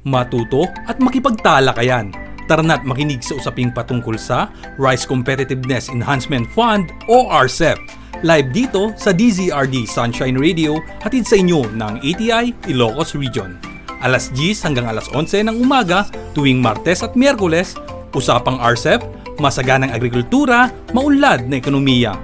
matuto at makipagtalakayan. Tara na't makinig sa usaping patungkol sa Rice Competitiveness Enhancement Fund o RCEP. Live dito sa DZRD Sunshine Radio, hatid sa inyo ng ATI Ilocos Region. Alas 10 hanggang alas 11 ng umaga tuwing Martes at Miyerkules, usapang RCEP, masaganang agrikultura, maunlad na ekonomiya.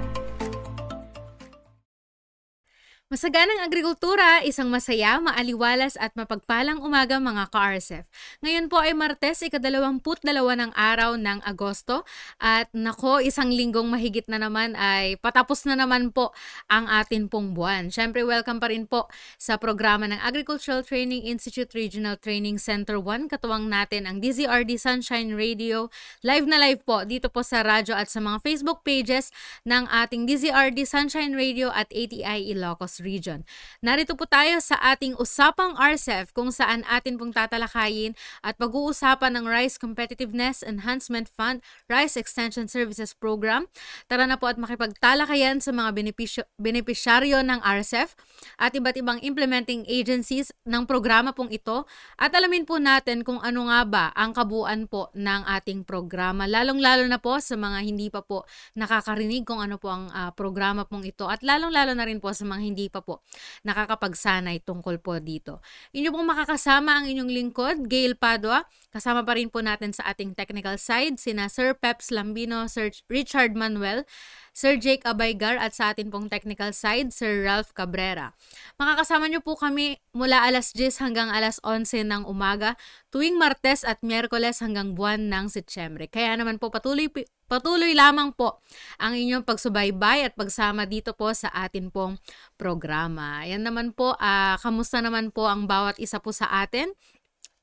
Masaganang agrikultura, isang masaya, maaliwalas at mapagpalang umaga mga ka-RCEP. Ngayon po ay Martes, ika-22 ng araw ng Agosto at nako, isang linggong mahigit na naman ay patapos na naman po ang atin pong buwan. Siyempre, welcome pa rin po sa programa ng Agricultural Training Institute Regional Training Center 1. Katuwang natin ang DZRD Sunshine Radio. Live na live po dito po sa radyo at sa mga Facebook pages ng ating DZRD Sunshine Radio at ATI Ilocos Region. Narito po tayo sa ating usapang RCEP kung saan atin pong tatalakayin at pag-uusapan ng Rice Competitiveness Enhancement Fund, Rice Extension Services Program. Tara na po at makipagtalakayan sa mga benepisyaryo ng RCEP at iba't ibang implementing agencies ng programa pong ito at alamin po natin kung ano nga ba ang kabuuan po ng ating programa. Lalong-lalo na po sa mga hindi pa po nakakarinig kung ano po ang programa pong ito at lalong-lalo na rin po sa mga hindi pa po nakakapagsanay tungkol po dito. Inyo pong makakasama ang inyong lingkod, Gail Padua. Kasama pa rin po natin sa ating technical side, sina Sir Peps Lambino, Sir Richard Manuel, Sir Jake Abaygar at sa atin pong technical side, Sir Ralph Cabrera. Makakasama nyo po kami mula alas 10 hanggang alas 11 ng umaga, tuwing Martes at Miyerkules hanggang buwan ng Setyembre. Kaya naman po patuloy lamang po ang inyong pagsubaybay at pagsama dito po sa atin pong programa. Yan naman po, kamusta naman po ang bawat isa po sa atin?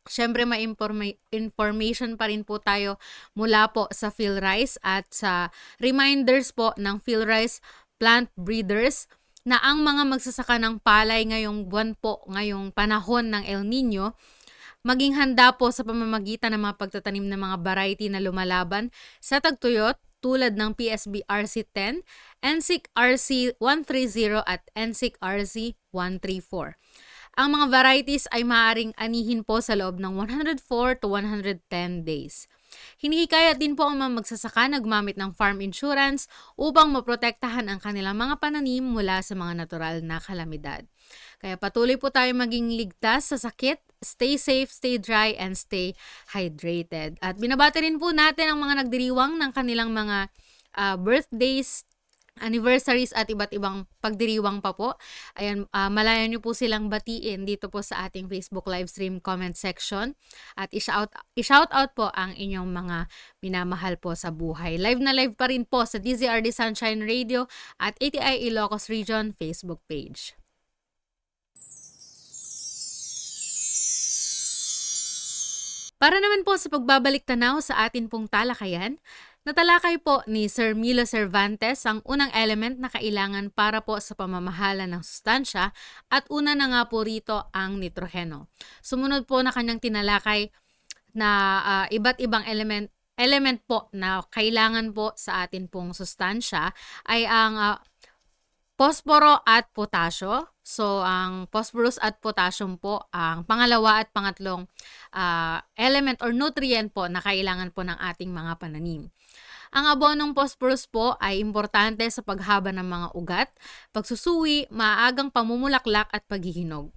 Siyempre, may information pa rin po tayo mula po sa PhilRice at sa reminders po ng PhilRice Plant Breeders na ang mga magsasaka ng palay ngayong buwan po, ngayong panahon ng El Nino, maging handa po sa pamamagitan ng mga pagtatanim ng mga variety na lumalaban sa tagtuyot tulad ng PSB RC10, NSIC RC130 at NSIC RC134. Ang mga varieties ay maaaring anihin po sa loob ng 104 to 110 days. Hinihikayat din po ang mga magsasaka na gumamit ng farm insurance upang maprotektahan ang kanilang mga pananim mula sa mga natural na kalamidad. Kaya patuloy po tayo maging ligtas sa sakit, stay safe, stay dry, and stay hydrated. At binabati rin po natin ang mga nagdiriwang ng kanilang mga birthdays, anniversaries at iba't ibang pagdiriwang pa po. Ayan, malaya nyo po silang batiin dito po sa ating Facebook live stream comment section at i-shout out po ang inyong mga minamahal po sa buhay. Live na live pa rin po sa DZRD Sunshine Radio at ATI Ilocos Region Facebook page. Para naman po sa pagbabalik tanaw sa atin pong talakayan, natalakay po ni Sir Milo Cervantes ang unang element na kailangan para po sa pamamahala ng sustansya at una na nga po rito ang nitrogeno. Sumunod po na kanyang tinalakay na iba't ibang element po na kailangan po sa atin pong sustansya ay ang posporo at potasyo. So, ang phosphorus at potassium po ang pangalawa at pangatlong element or nutrient po na kailangan po ng ating mga pananim. Ang abonong phosphorus po ay importante sa paghaba ng mga ugat, pagsusuwi, maagang pamumulaklak at paghihinog.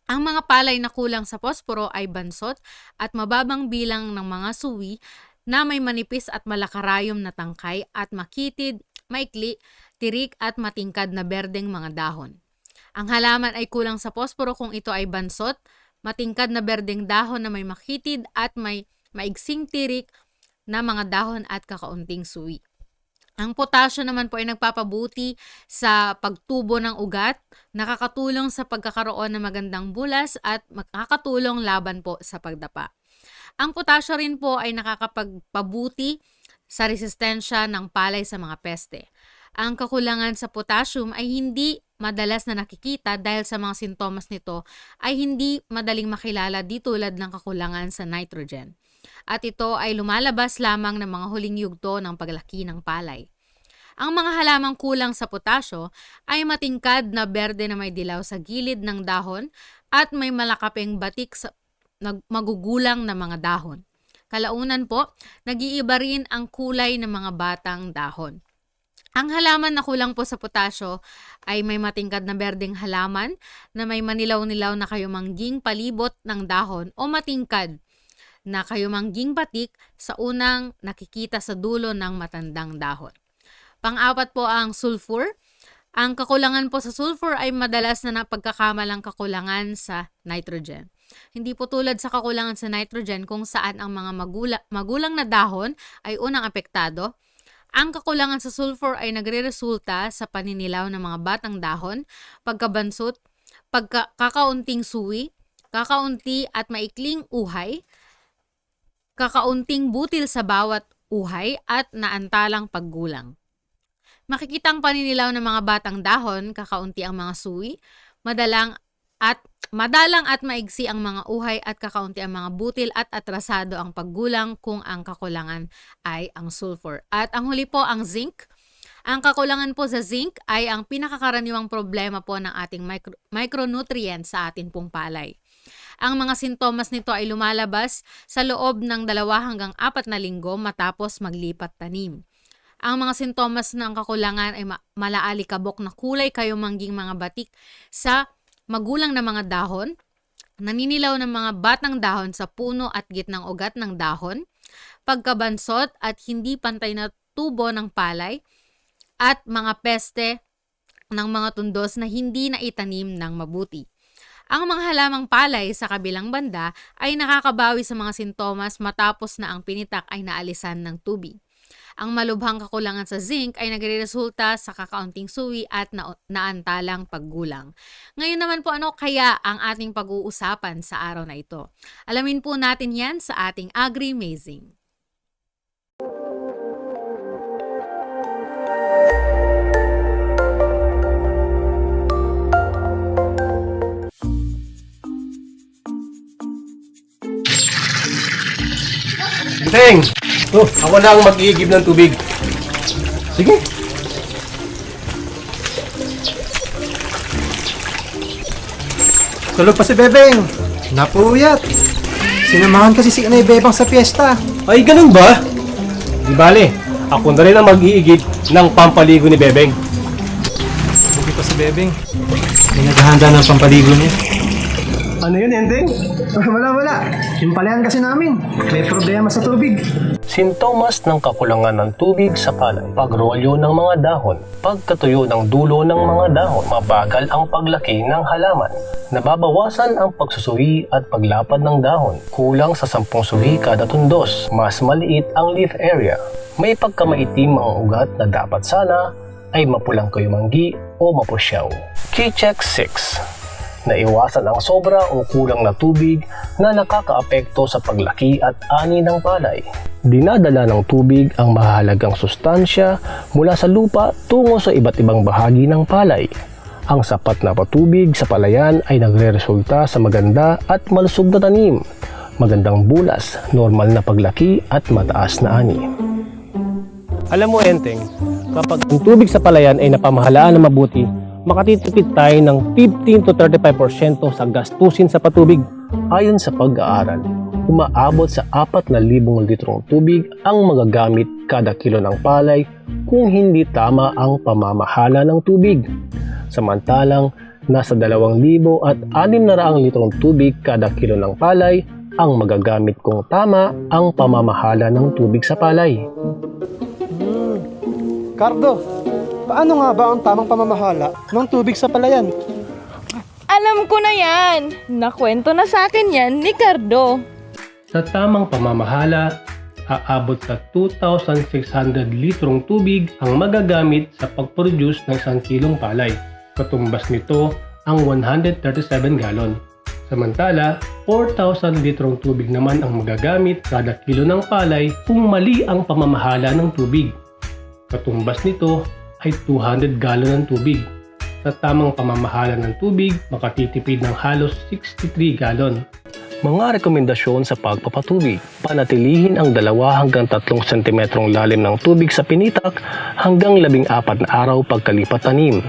Ang mga palay na kulang sa posporo ay bansot at mababang bilang ng mga suwi na may manipis at malakarayom na tangkay at makitid, maikli, tirik at matingkad na berdeng mga dahon. Ang halaman ay kulang sa posporo kung ito ay bansot, matingkad na berdeng dahon na may makitid at may maigsing tirik na mga dahon at kakaunting suwi. Ang potasyo naman po ay nagpapabuti sa pagtubo ng ugat, nakakatulong sa pagkakaroon ng magandang bulas at makakatulong laban po sa pagdapa. Ang potasyo rin po ay nakakapagpabuti sa resistensya ng palay sa mga peste. Ang kakulangan sa potassium ay hindi madalas na nakikita dahil sa mga sintomas nito ay hindi madaling makilala di tulad ng kakulangan sa nitrogen. At ito ay lumalabas lamang ng mga huling yugto ng paglaki ng palay. Ang mga halamang kulang sa potasyo ay matingkad na berde na may dilaw sa gilid ng dahon at may malakaping batik sa magugulang na mga dahon. Kalaunan po, nag-iiba rin ang kulay ng mga batang dahon. Ang halaman na kulang po sa potasyo ay may matingkad na berdeng halaman na may manilaw-nilaw na kayumangging palibot ng dahon o matingkad na kayumangging batik sa unang nakikita sa dulo ng matandang dahon. Pang-apat po ang sulfur. Ang kakulangan po sa sulfur ay madalas na napagkakamalang kakulangan sa nitrogen. Hindi po tulad sa kakulangan sa nitrogen kung saan ang mga magulang na dahon ay unang apektado. Ang kakulangan sa sulfur ay nagreresulta sa paninilaw ng mga batang dahon, pagkabansot, kakaunting suwi, kakaunti at maikling uhay, kakaunting butil sa bawat uhay at naantalang paggulang. Makikita ang paninilaw ng mga batang dahon, kakaunti ang mga suwi, madalang at maigsi ang mga uhay at kakaunti ang mga butil at atrasado ang paggulang kung ang kakulangan ay ang sulfur. At ang huli po ang zinc. Ang kakulangan po sa zinc ay ang pinakakaraniwang problema po ng ating micronutrients sa atin pong palay. Ang mga sintomas nito ay lumalabas sa loob ng 2 hanggang 4 na linggo matapos maglipat tanim. Ang mga sintomas ng kakulangan ay malaalikabok na kulay kayumangging mga batik sa magulang na mga dahon, naninilaw ng mga batang dahon sa puno at gitnang ugat ng dahon, pagkabansot at hindi pantay na tubo ng palay, at mga peste ng mga tundos na hindi na itanim ng mabuti. Ang mga halamang palay sa kabilang banda ay nakakabawi sa mga sintomas matapos na ang pinitak ay naalisan ng tubig. Ang malubhang kakulangan sa zinc ay nagreresulta sa kakaunting suwi at naantalang paggulang. Ngayon naman po, ano kaya ang ating pag-uusapan sa araw na ito? Alamin po natin yan sa ating Agri-Mazing. Teng! Oh, ako na ang mag-iigib ng tubig. Sige. Tulog pa si Bebeng. Napuyat. Sinamahan kasi si Inay Bebang sa piyesta. Ay, ganun ba? Di bale, ako na rin ang mag-iigib ng pampaligo ni Bebeng. Buti pa si Bebeng. May naghahanda ng pampaligo niya. Ano yun, Enteng? Wala. Yung palayan kasi namin. May problema sa tubig. Sintomas ng kakulangan ng tubig sa palay, pagrolyo ng mga dahon, pagkatuyo ng dulo ng mga dahon, mabagal ang paglaki ng halaman, nababawasan ang pagsusuwi at paglapad ng dahon, kulang sa 10 suwi kada tundos, mas maliit ang leaf area, may pagkamaitim ang ugat na dapat sana ay mapulang kayumanggi o mapusyaw. Key check 6. Naiwasan ang sobra o kulang na tubig na nakakaapekto sa paglaki at ani ng palay. Dinadala ng tubig ang mahalagang sustansya mula sa lupa tungo sa iba't ibang bahagi ng palay. Ang sapat na patubig sa palayan ay nagreresulta sa maganda at malusog na tanim, magandang bulas, normal na paglaki at mataas na ani. Alam mo, Enteng, kapag ang tubig sa palayan ay napamahalaan na mabuti, makatitipid tayo ng 15 to 35% sa gastusin sa patubig. Ayon sa pag-aaral, umaabot sa 4,000 litrong tubig ang magagamit kada kilo ng palay kung hindi tama ang pamamahala ng tubig. Samantalang, nasa 2,600 litrong tubig kada kilo ng palay ang magagamit kung tama ang pamamahala ng tubig sa palay. Cardo, paano nga ba ang tamang pamamahala ng tubig sa palayan? Alam ko na yan! Nakwento na sa akin yan ni Cardo. Sa tamang pamamahala, aabot sa 2,600 litrong tubig ang magagamit sa pag-produce ng 1 kilong palay. Katumbas nito ang 137 galon. Samantala, 4,000 litrong tubig naman ang magagamit kada kilo ng palay kung mali ang pamamahala ng tubig. Katumbas nito ay 200 galon ng tubig. Sa tamang pamamahala ng tubig, makatitipid ng halos 63 galon. Mga rekomendasyon sa pagpapatubig. Panatilihin ang 2 hanggang 3 cm lalim ng tubig sa pinitak hanggang 14 na araw pagkalipat tanim.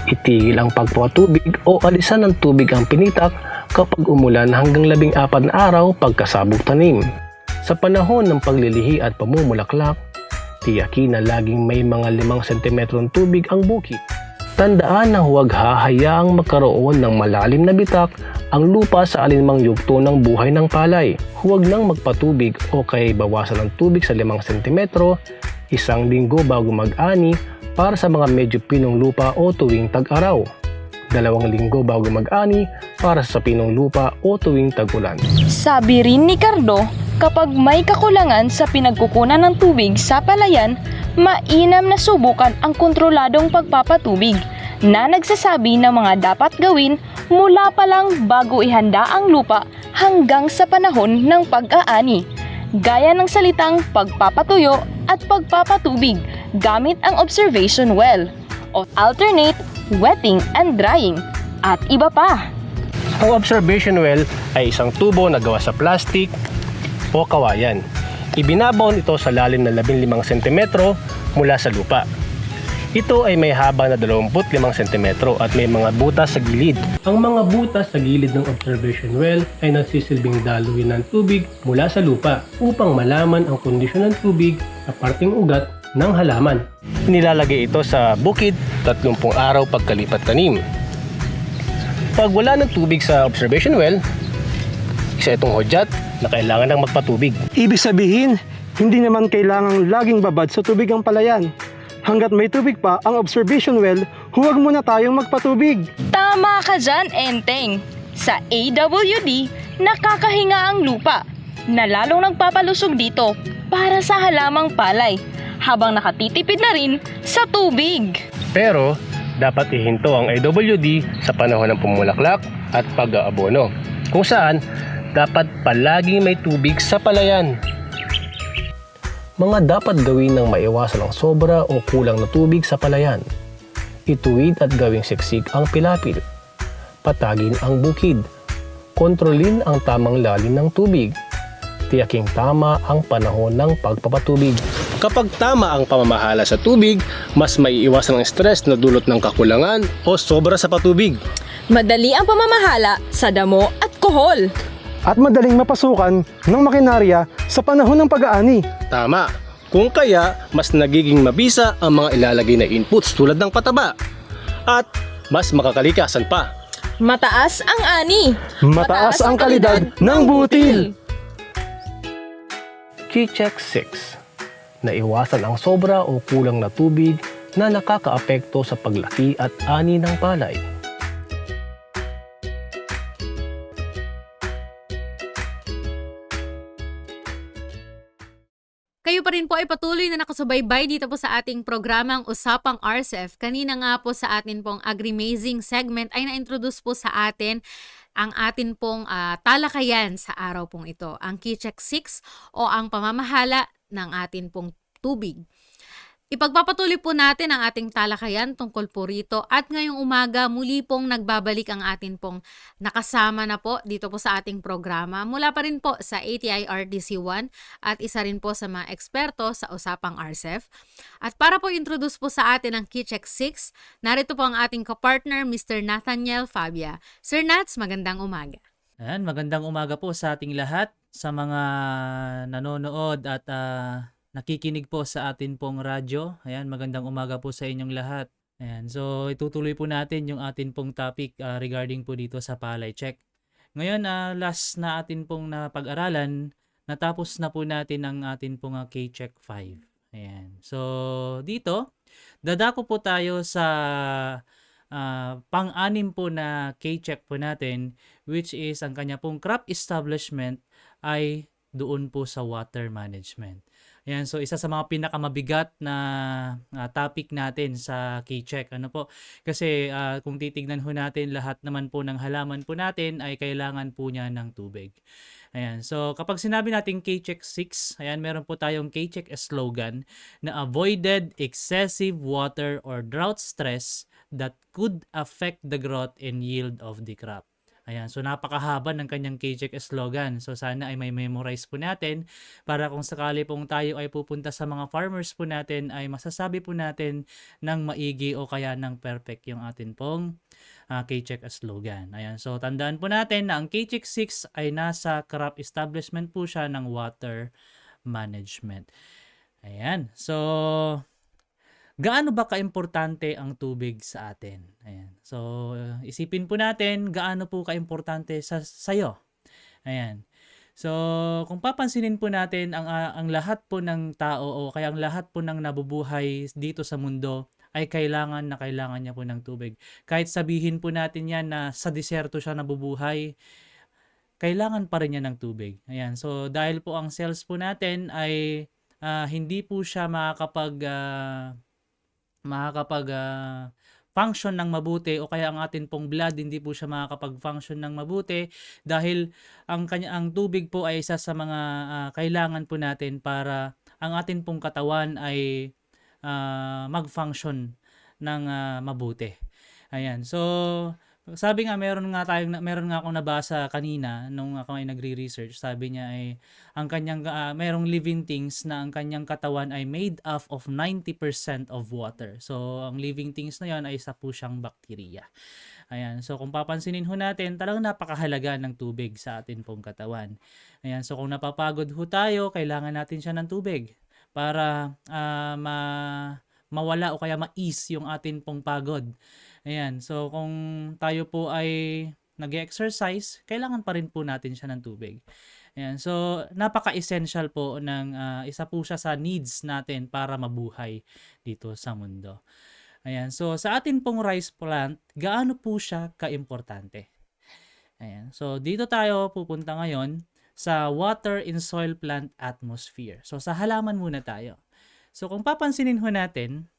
Itigil ang pagpapatubig o alisan ng tubig ang pinitak kapag umulan hanggang 14 na araw pagkasabog tanim. Sa panahon ng paglilihi at pamumulaklak, tiyakin na laging may mga 5 sentimetrong tubig ang bukid. Tandaan na huwag hahayaang magkaroon ng malalim na bitak ang lupa sa alinmang yugto ng buhay ng palay. Huwag nang magpatubig o kaya bawasan ng tubig sa 5 sentimetro, 1 linggo bago mag-ani para sa mga medyo pinong lupa o tuwing tag-araw. 2 linggo bago mag-ani para sa pinong lupa o tuwing tag-ulan. Sabi rin ni Cardo, kapag may kakulangan sa pinagkukunan ng tubig sa palayan, mainam na subukan ang kontroladong pagpapatubig na nagsasabi ng mga dapat gawin mula pa lang bago ihanda ang lupa hanggang sa panahon ng pag-aani, gaya ng salitang pagpapatuyo at pagpapatubig gamit ang observation well o alternate wetting and drying at iba pa. Ang observation well ay isang tubo na gawa sa plastic o kawayan. Ibinabaon ito sa lalim na 15 cm mula sa lupa. Ito ay may haba na 25 cm at may mga butas sa gilid. Ang mga butas sa gilid ng observation well ay nagsisilbing daluyan ng tubig mula sa lupa upang malaman ang kondisyon ng tubig sa parting ugat ng halaman. Nilalagay ito sa bukid 30 araw pagkalipat tanim. Pag wala ng tubig sa observation well, isa itong hudyat na kailangan ng magpatubig. Ibig sabihin, hindi naman kailangang laging babad sa tubig ang palayan. Hanggat may tubig pa ang observation well, huwag muna tayong magpatubig. Tama ka dyan, Enteng. Sa AWD, nakakahinga ang lupa na lalong nagpapalusog dito para sa halamang palay habang nakatitipid na rin sa tubig. Pero, dapat ihinto ang AWD sa panahon ng pumulaklak at pag-aabono, kung saan dapat palagi may tubig sa palayan. Mga dapat gawin ng maiwasan ang sobra o kulang na tubig sa palayan. Ituwid at gawing siksik ang pilapil. Patagin ang bukid. Kontrolin ang tamang lalim ng tubig. Tiyaking tama ang panahon ng pagpapatubig. Kapag tama ang pamamahala sa tubig, mas maiiwasan ang stress na dulot ng kakulangan o sobra sa patubig. Madali ang pamamahala sa damo at kohol. At madaling mapasukan ng makinarya sa panahon ng pag-aani. Tama. Kung kaya, mas nagiging mabisa ang mga ilalagay na inputs tulad ng pataba. At mas makakalikasan pa. Mataas ang ani. Mataas ang kalidad ng butil. Key check 6. Naiwasan ang sobra o kulang na tubig na nakakaapekto sa paglaki at ani ng palay. Kayo pa rin po ay patuloy na nakasubaybay dito po sa ating programang Usapang RCEF. Kanina nga po sa atin pong Agrimazing segment ay na-introduce po sa atin ang atin pong talakayan sa araw pong ito. Ang Key Check 6 o ang pamamahala ng atin pong tubig. Ipagpapatuloy po natin ang ating talakayan tungkol po rito at ngayong umaga muli pong nagbabalik ang atin pong nakasama na po dito po sa ating programa mula pa rin po sa ATI RDC1 at isa rin po sa mga eksperto sa Usapang RCEF. At para po introduce po sa atin ang Key Check 6, narito po ang ating kapartner Mr. Nathaniel Fabia. Sir Nats, magandang umaga. Ayan, magandang umaga po sa ating lahat, sa mga nanonood at nakikinig po sa atin pong radyo. Ayan, magandang umaga po sa inyong lahat. Ayan, so itutuloy po natin yung atin pong topic regarding po dito sa palay check. Ngayon, last na atin pong napag-aralan, natapos na po natin ang atin pong K-Check 5. Ayan, so dito, dadako po tayo sa pang-anim po na K-Check po natin, which is ang kanya pong crop establishment ay doon po sa water management. Ayan, so isa sa mga pinakamabigat na topic natin sa K-Check. Ano po? Kasi kung titignan ho natin, lahat naman po ng halaman po natin ay kailangan po niya ng tubig. Ayan, so kapag sinabi natin K-Check 6, ayan, meron po tayong K-Check slogan na avoided excessive water or drought stress that could affect the growth and yield of the crop. Ayan, so napakahaba ng kanyang K-check slogan. So sana ay may memorize po natin para kung sakali pong tayo ay pupunta sa mga farmers po natin ay masasabi po natin ng maigi o kaya ng perfect yung atin pong K-check slogan. Ayan, so tandaan po natin na ang K-check 6 ay nasa crop establishment po siya ng water management. Ayan, so gaano ba kaimportante ang tubig sa atin? Ayan. So, isipin po natin gaano po kaimportante sa'yo. Ayan. So, kung papansinin po natin ang lahat po ng tao o kaya ang lahat po ng nabubuhay dito sa mundo ay kailangan niya po ng tubig. Kahit sabihin po natin yan na sa disyerto siya nabubuhay, kailangan pa rin niya ng tubig. Ayan. So, dahil po ang cells po natin ay hindi po siya function ng mabuti o kaya ang atin pong blood hindi po siya makakapag-function ng mabuti dahil ang tubig po ay isa sa mga kailangan po natin para ang atin pong katawan ay mag-function ng mabuti. Ayan. So sabi nga meron nga akong nabasa kanina nung ako ay nagre-research. Sabi niya ay ang kanyang merong living things na ang kanyang katawan ay made up of 90% of water. So ang living things na 'yon ay isa po siyang bakterya. Ayan. So kung papansinin ho natin, talagang napakahalaga ng tubig sa atin pong katawan. Ayan. So kung napapagod ho tayo, kailangan natin siya ng tubig para mawala o kaya ma-ease yung atin pong pagod. Ayan, so kung tayo po ay nag-exercise, kailangan pa rin po natin siya ng tubig. Ayan, so napaka-essential po ng isa po siya sa needs natin para mabuhay dito sa mundo. Ayan, so sa atin pong rice plant, gaano po siya kaimportante? Ayan, so dito tayo pupunta ngayon sa water in soil plant atmosphere. So sa halaman muna tayo. So kung papansinin ho natin,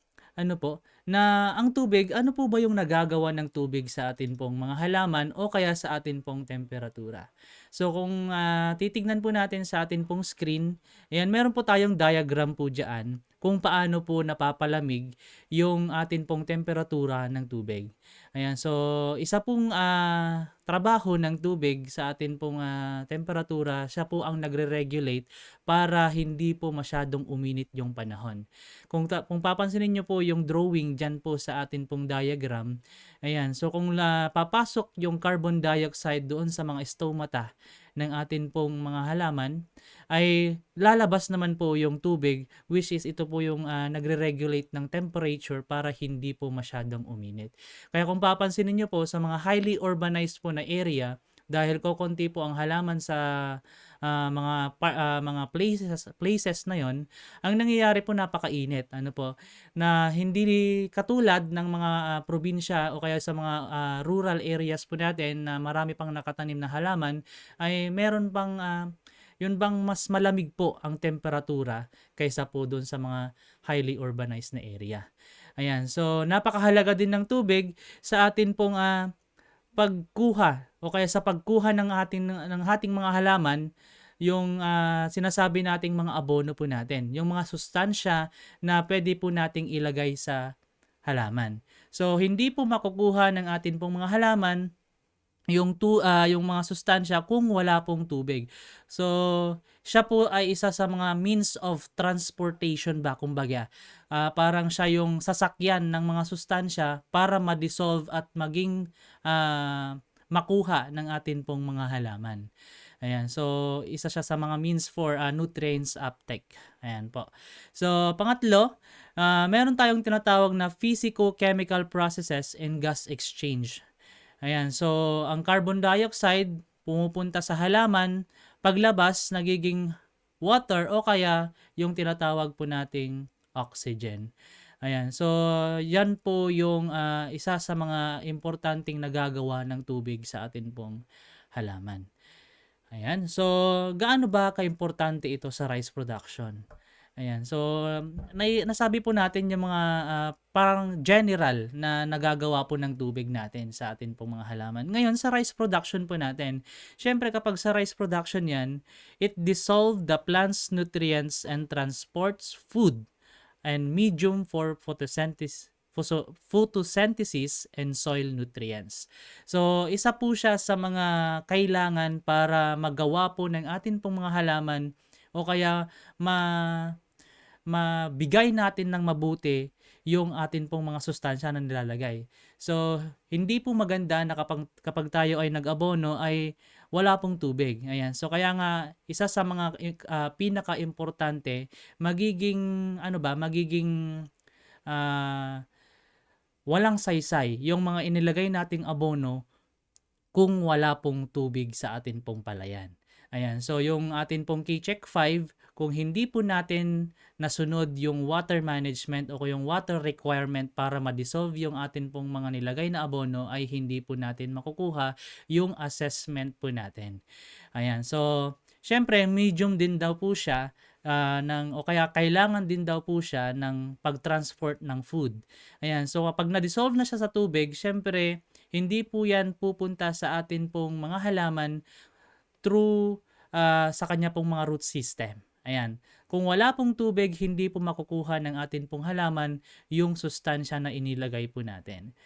na ang tubig, ano po ba yung nagagawa ng tubig sa atin pong mga halaman o kaya sa atin pong temperatura? So kung titignan po natin sa atin pong screen, ayan, meron po tayong diagram po dyan kung paano po napapalamig yung atin pong temperatura ng tubig. Ayan, so isa pong trabaho ng tubig sa atin pong temperatura, siya po ang nagre-regulate para hindi po masyadong uminit yung panahon. Kung papansinin nyo po yung drawing dyan po sa atin pong diagram, ayan, so kung papasok yung carbon dioxide doon sa mga stomata ng atin pong mga halaman, ay lalabas naman po yung tubig, which is ito po yung nagre-regulate ng temperature para hindi po masyadong uminit. Kaya kung papansinin nyo po sa mga highly urbanized po na area, dahil kokonti po ang halaman sa mga places na yon, ang nangyayari po napakainit, na hindi katulad ng mga probinsya o kaya sa mga rural areas po natin na marami pang nakatanim na halaman, ay meron pang yun bang mas malamig po ang temperatura kaysa po doon sa mga highly urbanized na area. Ayan, so napakahalaga din ng tubig sa atin pong pagkuha o kaya sa pagkuha ng ating mga halaman, yung sinasabi nating mga abono po natin, yung mga sustansya na pwede po nating ilagay sa halaman. So hindi po makukuha ng atin pong mga halaman yung mga sustansya kung wala pong tubig. So siya po ay isa sa mga means of transportation ba, kumbaga. Parang siya yung sasakyan ng mga sustansya para ma-dissolve at maging makuha ng atin pong mga halaman. Ayan, so isa siya sa mga means for nutrients uptake. Ayan po. So pangatlo, meron tayong tinatawag na physico-chemical processes and gas exchange. Ayan, so ang carbon dioxide pumupunta sa halaman, paglabas nagiging water o kaya yung tinatawag po nating oxygen. Ayan, so yan po yung isa sa mga importanteng nagagawa ng tubig sa atin pong halaman. Ayan, so gaano ba kaimportante ito sa rice production? Ayan, so nasabi po natin yung mga parang general na nagagawa po ng tubig natin sa atin pong mga halaman. Ngayon, sa rice production po natin, syempre kapag sa rice production yan, it dissolves the plant's nutrients and transports food and medium for photosynthesis photosynthesis and soil nutrients. So, isa po siya sa mga kailangan para magawa po ng atin pong mga halaman o kaya mabigay natin ng mabuti yung atin pong mga sustansya na nilalagay. So, hindi po maganda na kapag tayo ay nag-abono ay wala pong tubig. Ayan. So, kaya nga, isa sa mga pinaka-importante, magiging walang saysay yung mga inilagay nating abono kung wala pong tubig sa atin pong palayan. Ayan. So, yung atin pong K-Check 5, kung hindi po natin nasunod yung water management o yung water requirement para ma-dissolve yung atin pong mga nilagay na abono, ay hindi po natin makukuha yung assessment po natin. Ayan. So, syempre, medium din daw po siya o kaya kailangan din daw po siya ng pag-transport ng food. Ayan. So, kapag na-dissolve na siya sa tubig, syempre, hindi po yan pupunta sa atin pong mga halaman through sa kanya pong mga root system. Ayan. Kung wala pong tubig, hindi po makukuha ng atin pong halaman yung sustansya na inilagay po natin.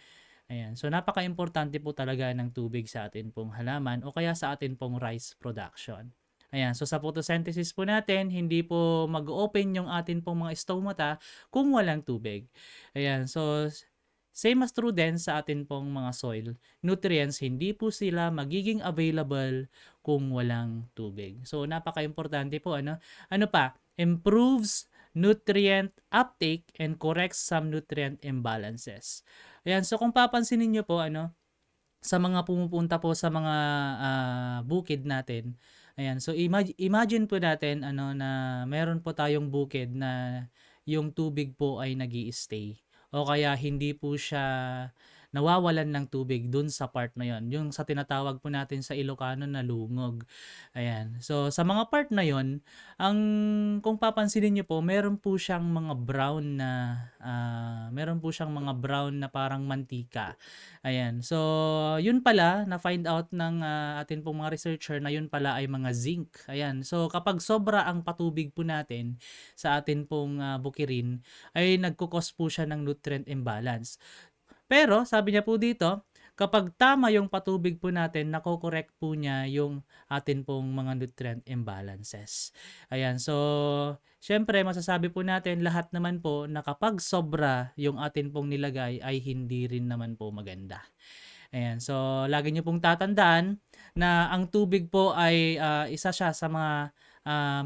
Ayan. So, napaka-importante po talaga ng tubig sa atin pong halaman o kaya sa atin pong rice production. Ayan. So, sa photosynthesis po natin, hindi po mag-open yung atin pong mga stomata kung walang tubig. Ayan. So, same as true din sa atin pong mga soil nutrients, hindi po sila magiging available kung walang tubig. So, napaka-importante po, Ano pa? Improves nutrient uptake and corrects some nutrient imbalances. Ayan, so kung papansinin niyo po, sa mga pumupunta po sa mga bukid natin, ayan, so imagine po natin, na meron po tayong bukid na yung tubig po ay nag-i-stay. O kaya hindi po siya nawawalan ng tubig dun sa part na yon, yung sa tinatawag po natin sa Ilocano na lungog. Ayan. So, sa mga part na yon, kung papansinin niyo po, meron po siyang mga brown na parang mantika. Ayan. So, yun pala, na-find out ng atin pong mga researcher na yun pala ay mga zinc. Ayan. So, kapag sobra ang patubig po natin sa atin pong bukirin, ay nagkukos po siya ng nutrient imbalance. Pero, sabi niya po dito, kapag tama yung patubig po natin, nako-correct po niya yung atin pong mga nutrient imbalances. Ayan, so, syempre, masasabi po natin lahat naman po na kapag sobra yung atin pong nilagay ay hindi rin naman po maganda. Ayan, so, lagi niyo pong tatandaan na ang tubig po ay isa siya sa mga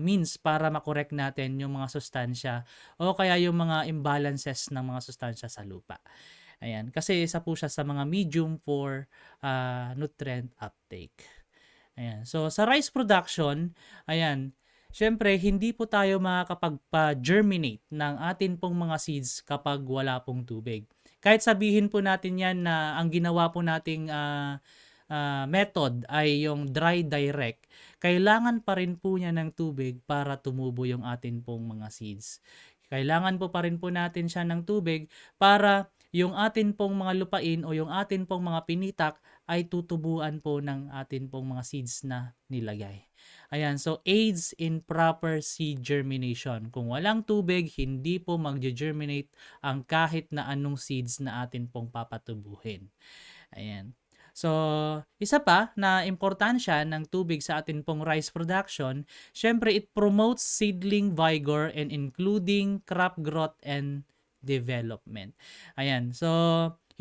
means para makorek natin yung mga sustansya o kaya yung mga imbalances ng mga sustansya sa lupa. Ayan, kasi isa po siya sa mga medium for nutrient uptake. Ayan, so sa rice production, ayan, syempre hindi po tayo makakapagpa-germinate ng atin pong mga seeds kapag wala pong tubig. Kahit sabihin po natin yan na ang ginawa po nating method ay yung dry direct, kailangan pa rin po niya ng tubig para tumubo yung atin pong mga seeds. Kailangan po pa rin po natin siya ng tubig para yung atin pong mga lupain o yung atin pong mga pinitak ay tutubuan po ng atin pong mga seeds na nilagay. Ayan, so aids in proper seed germination. Kung walang tubig, hindi po mag-germinate ang kahit na anong seeds na atin pong papatubuhin. Ayan. So, isa pa na importansya ng tubig sa atin pong rice production, syempre it promotes seedling vigor and including crop growth and development. Ayan. So,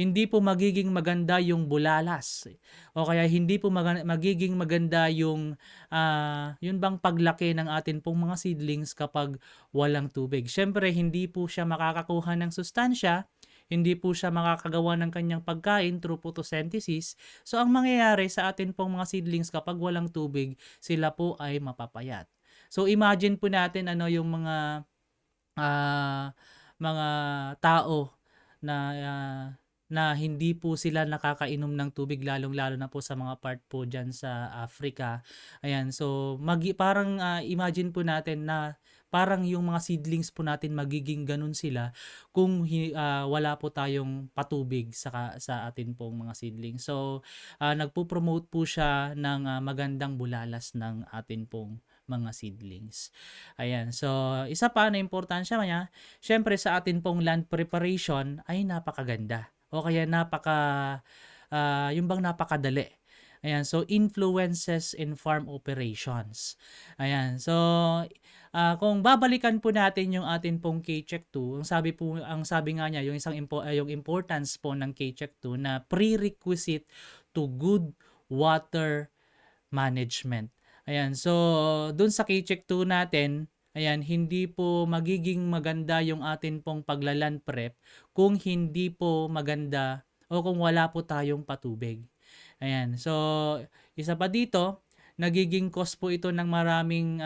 hindi po magiging maganda yung bulalas. O kaya hindi po magiging maganda yung yun bang paglaki ng atin pong mga seedlings kapag walang tubig. Syempre, hindi po siya makakakuha ng sustansya, hindi po siya makakagawa ng kanyang pagkain through photosynthesis. So, ang mangyayari sa atin pong mga seedlings kapag walang tubig, sila po ay mapapayat. So, imagine po natin yung mga tao na hindi po sila nakakainom ng tubig, lalong-lalo na po sa mga part po dyan sa Africa. Ayan, so parang imagine po natin na parang yung mga seedlings po natin magiging ganun sila kung wala po tayong patubig sa atin pong mga seedlings. So, nagpo-promote po siya ng magandang bulalas ng atin pong mga seedlings. Ayan. So, isa pa na importansya niya, syempre sa atin pong land preparation ay napakaganda. O kaya yung bang napakadali. Ayan, so influences in farm operations. Ayan, so kung babalikan po natin yung atin pong K-Check 2, ang sabi nga niya, yung importance po ng K-Check 2 na prerequisite to good water management. Ayan, so dun sa K-Check 2 natin, ayan, hindi po magiging maganda yung atin pong paglaland prep kung hindi po maganda o kung wala po tayong patubig. Ayan. So, isa pa dito, nagiging cause po ito ng maraming,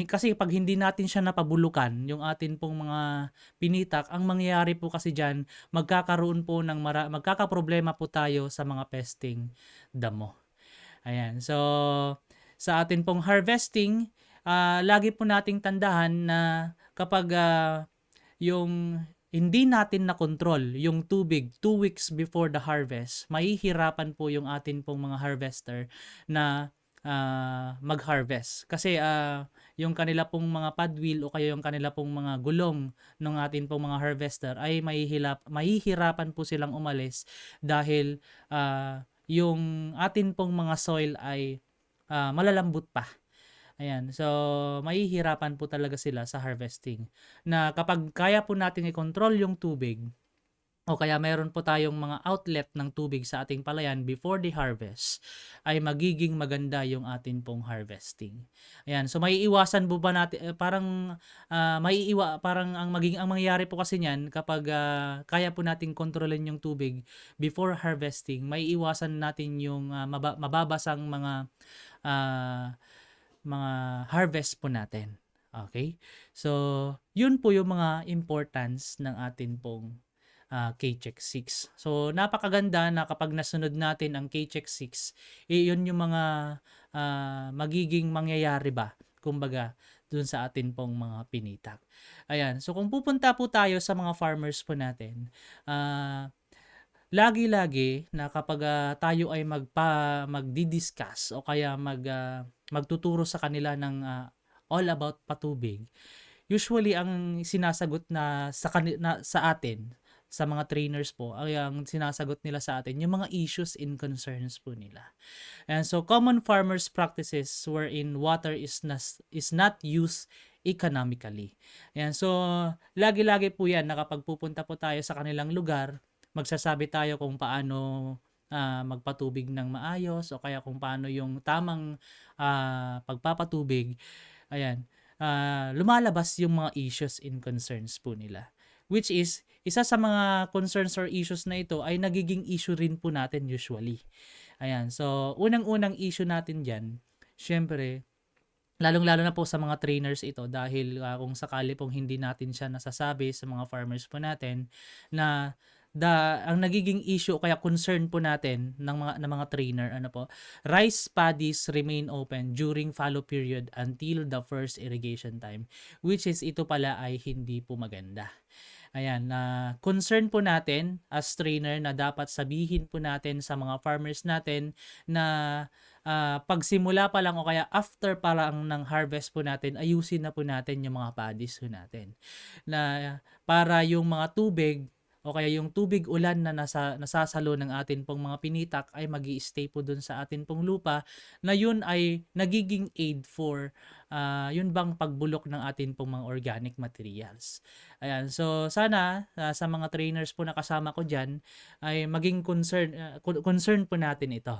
kasi pag hindi natin siya napabulukan, yung atin pong mga pinitak, ang mangyayari po kasi dyan, magkakaproblema po tayo sa mga pesting damo. Ayan. So, sa atin pong harvesting, lagi po nating tandahan na kapag yung hindi natin na-control yung tubig 2 weeks before the harvest, mahihirapan po yung atin pong mga harvester na mag-harvest. Kasi yung kanila pong mga padwheel o kaya yung kanila pong mga gulong ng atin pong mga harvester ay mahihirapan po silang umalis dahil yung atin pong mga soil ay malalambot pa. Ayan, so mahihirapan po talaga sila sa harvesting. Na kapag kaya po natin i-control yung tubig, o kaya meron po tayong mga outlet ng tubig sa ating palayan before the harvest, ay magiging maganda yung atin pong harvesting. Ayan, so maiiwasan po ba natin, parang ang mangyayari po kasi niyan kapag kaya po nating kontrolin yung tubig before harvesting, maiiwasan natin yung mababasang mga harvest po natin. Okay? So, yun po yung mga importance ng atin pong K-Check 6. So, napakaganda na kapag nasunod natin ang K-Check 6, yun yung mga magiging mangyayari ba? Kumbaga, dun sa atin pong mga pinitak. Ayan. So, kung pupunta po tayo sa mga farmers po natin, lagi-lagi na kapag tayo ay magdi-discuss o kaya magtuturo sa kanila ng all about patubig, usually ang sinasagot na sa atin, sa mga trainers po, ay ang sinasagot nila sa atin yung mga issues and concerns po nila. And so common farmers practices wherein water is not used economically. Ayan, so lagi-lagi po yan na kapag pupunta po tayo sa kanilang lugar, magsasabi tayo kung paano magpatubig ng maayos o kaya kung paano yung tamang pagpapatubig. Ayan, lumalabas yung mga issues and concerns po nila. Which is, isa sa mga concerns or issues na ito ay nagiging issue rin po natin usually. Ayan, so unang-unang issue natin dyan, syempre, lalong-lalo na po sa mga trainers ito dahil kung sakali pong hindi natin siya nasasabi sa mga farmers po natin na ang nagiging issue o kaya concern po natin ng mga trainer, rice paddies remain open during fallow period until the first irrigation time, which is ito pala ay hindi po maganda. Ayan, concern po natin as trainer na dapat sabihin po natin sa mga farmers natin na pagsimula pa lang o kaya after pa lang ng harvest po natin, ayusin na po natin yung mga paddies po natin. Na para yung mga tubig o kaya yung tubig ulan na nasasalo ng atin pong mga pinitak ay magi-stay po dun sa atin pong lupa na yun ay nagiging aid for yun bang pagbulok ng atin pong mga organic materials. Ayan, so sana sa mga trainers po na kasama ko dyan ay maging concern po natin ito.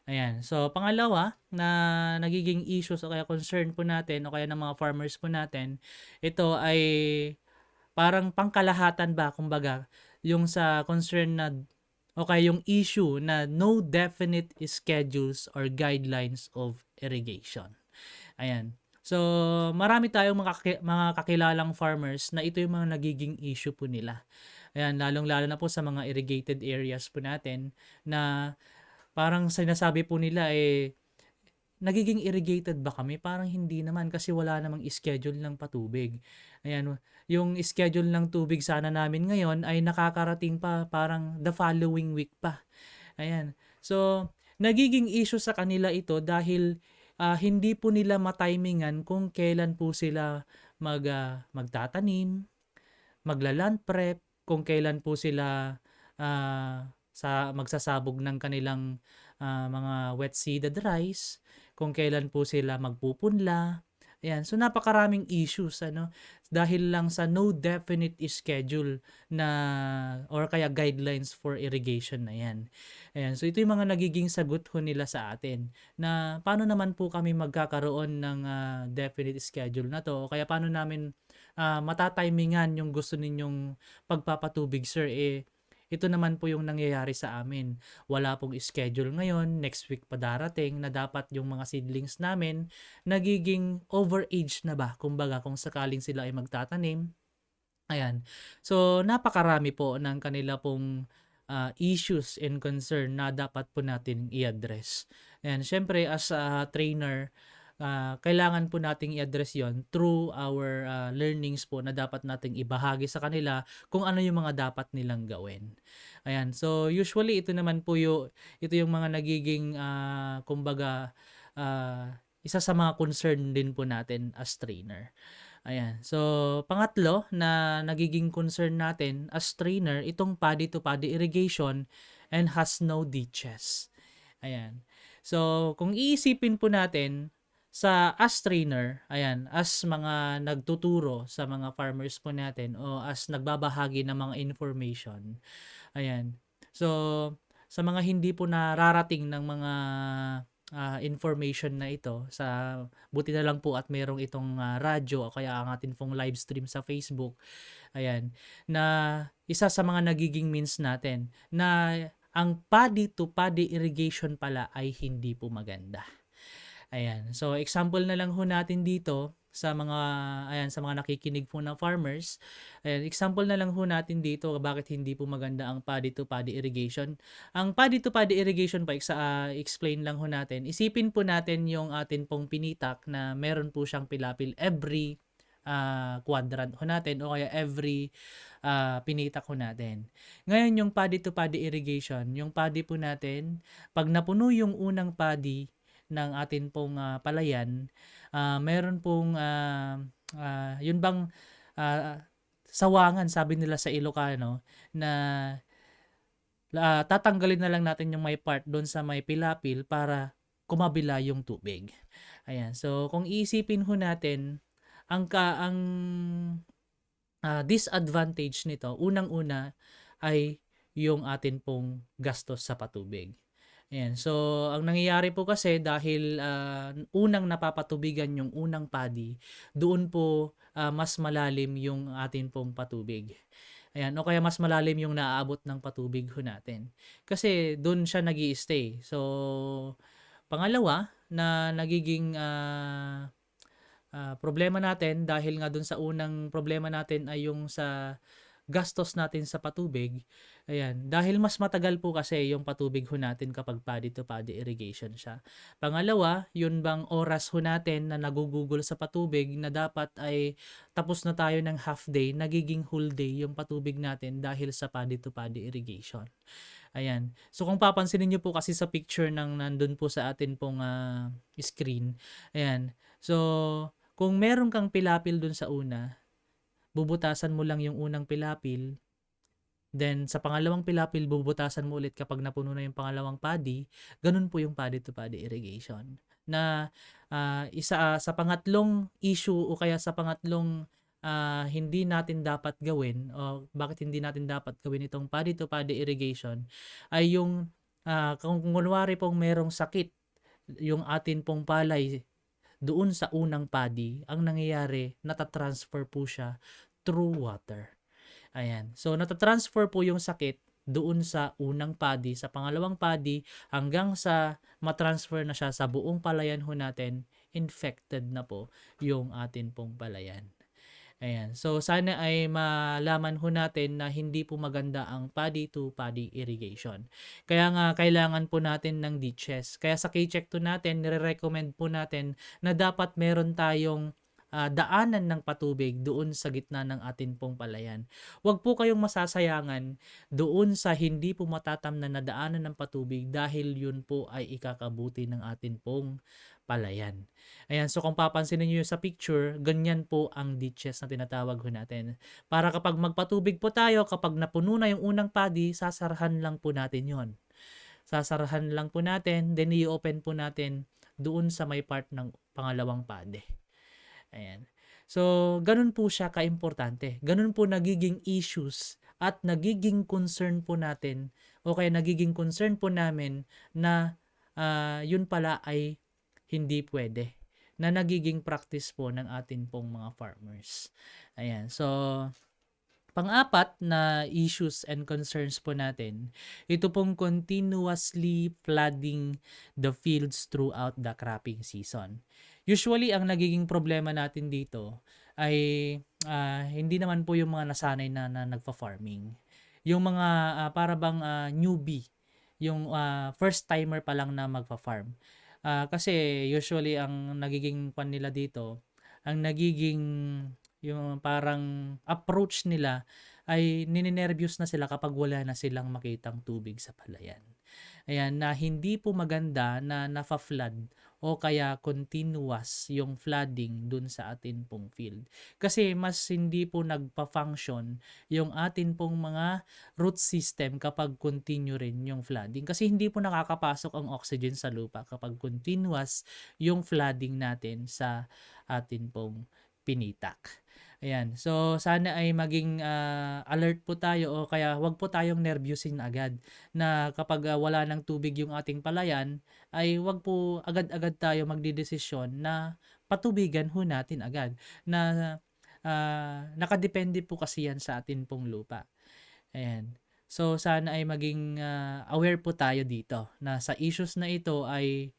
Ayan, so pangalawa na nagiging issues o kaya concern po natin o kaya ng mga farmers po natin, ito ay parang pangkalahatan ba, kumbaga, yung sa concern na o kaya yung issue na no definite schedules or guidelines of irrigation. Ayan. So, marami tayong mga kakilalang farmers na ito yung mga nagiging issue po nila. Ayan, lalong-lalo na po sa mga irrigated areas po natin na parang sinasabi po nila nagiging irrigated ba kami? Parang hindi naman kasi wala namang schedule ng patubig. Ayan, yung schedule ng tubig sana namin ngayon ay nakakarating pa parang the following week pa. Ayan. So, nagiging issue sa kanila ito dahil hindi po nila matimingan kung kailan po sila magtatanim, magla-land prep, kung kailan po sila magsasabog ng kanilang mga wet seeded rice, kung kailan po sila magpupunla. Ayan, so napakaraming issues dahil lang sa no definite schedule na or kaya guidelines for irrigation na yan. Ayan, so ito yung mga nagiging sagot ho nila sa atin na paano naman po kami magkakaroon ng definite schedule na to, o kaya paano namin matatimingan yung gusto ninyong pagpapatubig, sir. Ito naman po yung nangyayari sa amin. Wala pong schedule ngayon, next week pa darating na dapat yung mga seedlings namin nagiging overage na ba, kumbaga kung sakaling sila ay magtatanim. Ayan. So napakarami po ng kanila pong issues and concern na dapat po natin i-address. Ayan, syempre as a trainer, kailangan po nating i-address yon through our learnings po na dapat nating ibahagi sa kanila kung ano yung mga dapat nilang gawin. Ayan, so usually ito naman po ito yung mga nagiging kumbaga isa sa mga concern din po natin as trainer. Ayan, so pangatlo na nagiging concern natin as trainer, itong paddy to paddy irrigation and has no ditches. Ayan, so kung iisipin po natin as trainer, ayan, as mga nagtuturo sa mga farmers po natin o as nagbabahagi ng mga information. Ayan. So, sa mga hindi po nararating ng mga information na ito, buti na lang po at merong itong radyo o kaya ang atin pong live stream sa Facebook. Ayan. Na isa sa mga nagiging means natin na ang paddy to paddy irrigation pala ay hindi po maganda. Ayan. So example na lang ho natin dito sa mga nakikinig po na farmers. Ayan, example na lang ho natin dito bakit hindi po maganda ang paddy to paddy irrigation. Ang paddy to paddy irrigation pa explain lang ho natin. Isipin po natin yung atin pong pinitak na meron po siyang pilapil every quadrant ho natin o kaya every pinitak ho natin. Ngayon yung paddy to paddy irrigation, yung paddy po natin, pag napuno yung unang paddy ng atin pong palayan, meron pong yun bang sawangan, sabi nila sa Ilocano, na tatanggalin na lang natin yung may part doon sa may pilapil para kumabila yung tubig. Ayan, so kung iisipin ho natin, ang disadvantage nito, unang-una ay yung atin pong gastos sa patubig. Ayan. So, ang nangyayari po kasi dahil unang napapatubigan yung unang paddy, doon po mas malalim yung atin pong patubig. Ayan. O kaya mas malalim yung naaabot ng patubig ho natin. Kasi doon siya nag-i-stay. So, pangalawa na nagiging problema natin dahil nga doon sa unang problema natin ay yung sa gastos natin sa patubig. Ayan, dahil mas matagal po kasi yung patubig ho natin kapag paddy to paddy irrigation siya. Pangalawa, yun bang oras ho natin na nagugugol sa patubig na dapat ay tapos na tayo ng half day, nagiging whole day yung patubig natin dahil sa paddy to paddy irrigation. Ayan. So kung papansinin niyo po kasi sa picture ng nandun po sa atin pong screen. Ayan. So kung meron kang pilapil dun sa una, bubutasan mo lang yung unang pilapil. Then, sa pangalawang pilapil, bubutasan mo ulit kapag napuno na yung pangalawang paddy. Ganun po yung paddy to paddy irrigation. Na isa sa pangatlong issue o kaya sa pangatlong hindi natin dapat gawin o bakit hindi natin dapat gawin itong paddy to paddy irrigation ay yung kung kunwari pong merong sakit yung atin pong palay doon sa unang paddy, ang nangyayari, natatransfer po siya through water. Ayan. So, natatransfer po yung sakit doon sa unang paddy, sa pangalawang paddy, hanggang sa matransfer na siya sa buong palayan ho natin, infected na po yung atin pong palayan. Ayan. So, sana ay malaman ho natin na hindi po maganda ang paddy to paddy irrigation. Kaya nga, kailangan po natin ng ditches. Kaya sa K-Check 2 natin, nire-recommend po natin na dapat meron tayong daanan ng patubig doon sa gitna ng atin pong palayan. Huwag po kayong masasayangan doon sa hindi po matatamnan na daanan ng patubig dahil yun po ay ikakabuti ng atin pong palayan. Ayan, so kung papansinin niyo sa picture, ganyan po ang ditches na tinatawag ho natin. Para kapag magpatubig po tayo, kapag napuno na yung unang paddy, sasarahan lang po natin yon. Sasarahan lang po natin, then i-open po natin doon sa may part ng pangalawang paddy. Ayan. So, ganun po siya kaimportante. Ganun po nagiging issues at nagiging concern po natin o kaya nagiging concern po namin na yun pala ay hindi pwede, na nagiging practice po ng atin pong mga farmers. Ayan. So, pang-apat na issues and concerns po natin, ito pong continuously flooding the fields throughout the cropping season. Usually, ang nagiging problema natin dito ay hindi naman po yung mga nasanay na nagfa-farming. Yung mga para bang newbie, yung first timer pa lang na magfa-farm. Kasi usually ang nagiging pan nila dito, ang nagiging yung parang approach nila ay ninenervyos na sila kapag wala na silang makitang tubig sa palayan. Ayan, na hindi po maganda na nafa-flood o kaya continuous yung flooding dun sa atin pong field. Kasi mas hindi po nagpa-function yung atin pong mga root system kapag continue rin yung flooding. Kasi hindi po nakakapasok ang oxygen sa lupa kapag continuous yung flooding natin sa atin pong pinitak. Ayan. So, sana ay maging alert po tayo o kaya wag po tayong nervyusin agad na kapag wala ng tubig yung ating palayan ay wag po agad-agad tayo magdidesisyon na patubigan ho natin agad na nakadepende po kasi yan sa atin pong lupa. Ayan. So, sana ay maging aware po tayo dito na sa issues na ito ay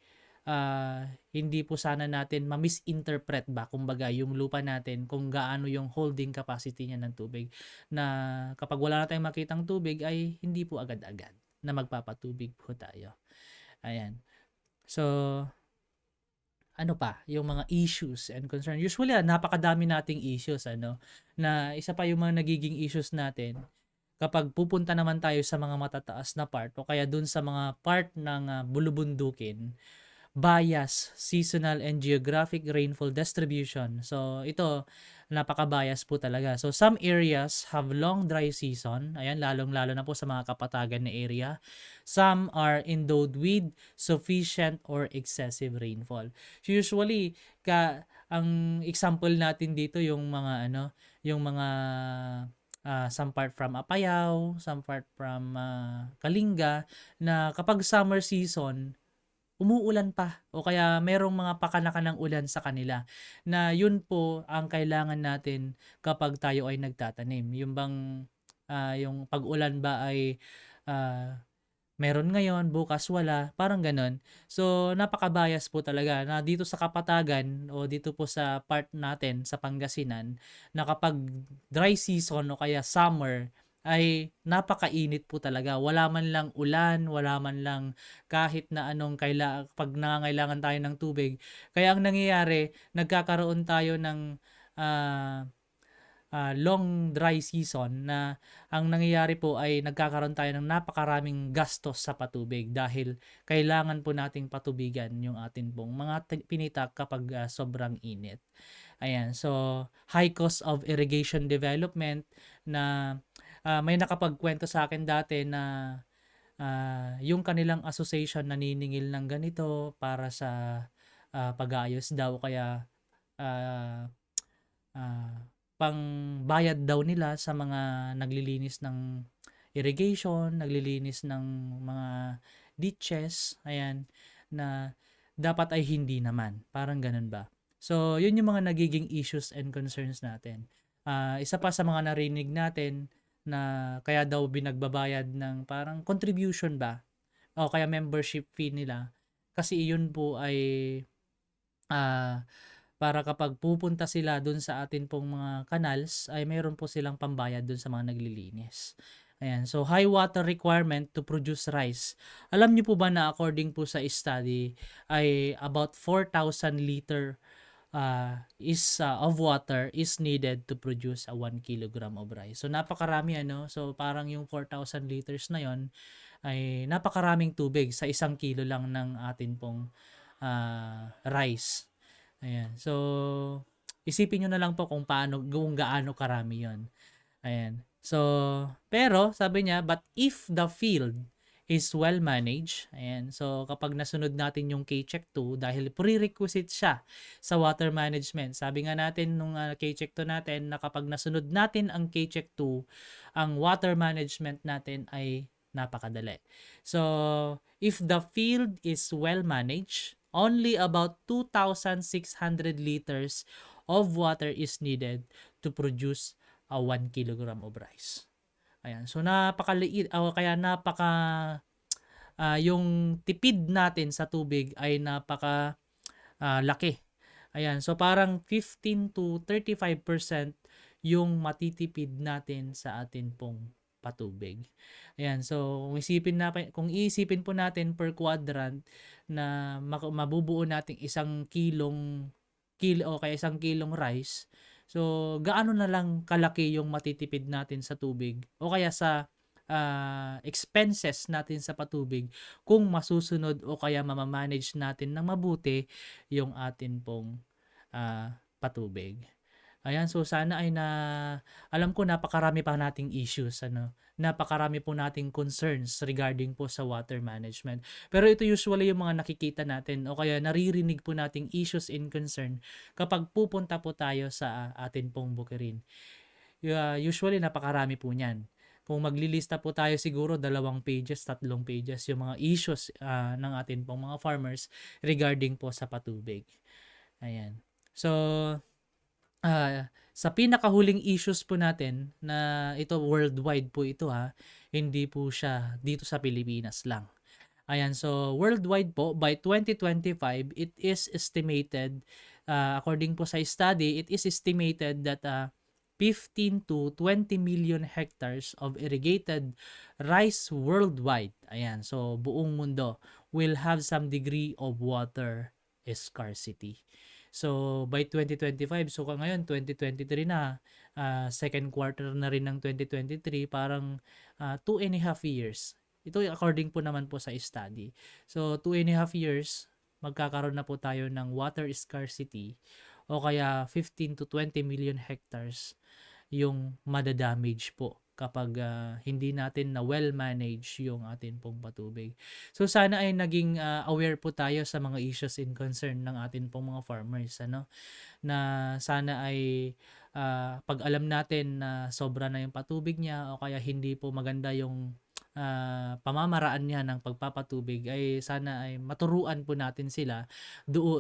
hindi po sana natin ma-misinterpret ba kumbaga yung lupa natin kung gaano yung holding capacity niya ng tubig, na kapag wala na tayong makitang tubig ay hindi po agad-agad na magpapatubig po tayo. Ayan. So, ano pa yung mga issues and concern? Usually napakadami nating issues na isa pa yung mga nagiging issues natin kapag pupunta naman tayo sa mga matataas na part o kaya dun sa mga part ng bulubundukin. Bias, seasonal and geographic rainfall distribution. So, ito, napaka-bias po talaga. So, some areas have long dry season. Ayan, lalong-lalo na po sa mga kapatagan na area. Some are endowed with sufficient or excessive rainfall. So, usually, ang example natin dito yung mga, some part from Apayao, some part from Kalinga, na kapag summer season, umuulan pa o kaya merong mga pakanaka ng ulan sa kanila, na yun po ang kailangan natin kapag tayo ay nagtatanim. Yung bang yung pag-ulan ba ay meron ngayon, bukas wala, parang ganon. So, napaka-bias po talaga na dito sa Kapatagan o dito po sa part natin sa Pangasinan, na kapag dry season o kaya summer ay napakainit po talaga. Wala man lang ulan, wala man lang kahit na anong pag nangangailangan tayo ng tubig. Kaya ang nangyayari, nagkakaroon tayo ng long dry season, na ang nangyayari po ay nagkakaroon tayo ng napakaraming gastos sa patubig dahil kailangan po nating patubigan yung atin pong mga pinitak kapag sobrang init. Ayan, so high cost of irrigation development, na may nakapagkwento sa akin dati na yung kanilang association naniningil ng ganito para sa pag-aayos daw, kaya pangbayad daw nila sa mga naglilinis ng irrigation, naglilinis ng mga ditches, ayan, na dapat ay hindi naman. Parang ganun ba? So, yun yung mga nagiging issues and concerns natin. Isa pa sa mga narinig natin na kaya daw binagbabayad ng parang contribution ba o kaya membership fee nila, kasi iyon po ay para kapag pupunta sila dun sa atin pong mga canals ay mayroon po silang pambayad dun sa mga naglilinis. Ayan, so high water requirement to produce rice. Alam niyo po ba na according po sa study ay about 4,000 liter of water is needed to produce a 1 kilogram of rice. So napakarami So parang yung 4,000 liters na yon ay napakaraming tubig sa 1 kilo lang ng atin pong rice. Ayan. So, isipin nyo na lang po kung gaano karami yon. Ayan. So, pero sabi niya, but if the field is well managed, ayan. So, kapag nasunod natin yung K-Check 2, dahil prerequisite siya sa water management. Sabi nga natin nung K-Check 2 natin na kapag nasunod natin ang K-Check 2, ang water management natin ay napakadali. So, if the field is well managed, only about 2,600 liters of water is needed to produce a 1 kilogram of rice. Ayan. So, napakaliit, kaya yung tipid natin sa tubig ay laki. Ayan. So, parang 15 to 35% yung matitipid natin sa atin pong patubig. Ayan. So, kung iisipin po natin per quadrant na mabubuo natin 1 kilong rice, so, gaano na lang kalaki yung matitipid natin sa tubig o kaya sa expenses natin sa patubig kung masusunod o kaya mamamanage natin ng mabuti yung atin pong patubig. Ayan, so sana ay alam ko napakarami pa nating issues, napakarami po nating concerns regarding po sa water management. Pero ito usually yung mga nakikita natin o kaya naririnig po nating issues and concern kapag pupunta po tayo sa atin pong bukirin. Usually napakarami po niyan. Kung maglilista po tayo siguro 2 pages, 3 pages yung mga issues ng atin pong mga farmers regarding po sa patubig. Ayan. So, sa pinakahuling issues po natin na ito worldwide po ito hindi po siya dito sa Pilipinas lang. Ayan, so worldwide po by 2025 it is estimated according po sa study, it is estimated that 15 to 20 million hectares of irrigated rice worldwide. Ayan, so buong mundo will have some degree of water scarcity. So, by 2025, so ngayon, 2023 na, second quarter na rin ng 2023, parang 2.5 years. Ito according po naman po sa study. So, 2.5 years, magkakaroon na po tayo ng water scarcity o kaya 15 to 20 million hectares yung madadamage po kapag hindi natin na well-manage yung atin pong patubig. So sana ay naging aware po tayo sa mga issues in concern ng atin pong mga farmers, na sana ay pag alam natin na sobra na yung patubig niya o kaya hindi po maganda yung pamamaraan niya ng pagpapatubig, ay sana ay maturuan po natin sila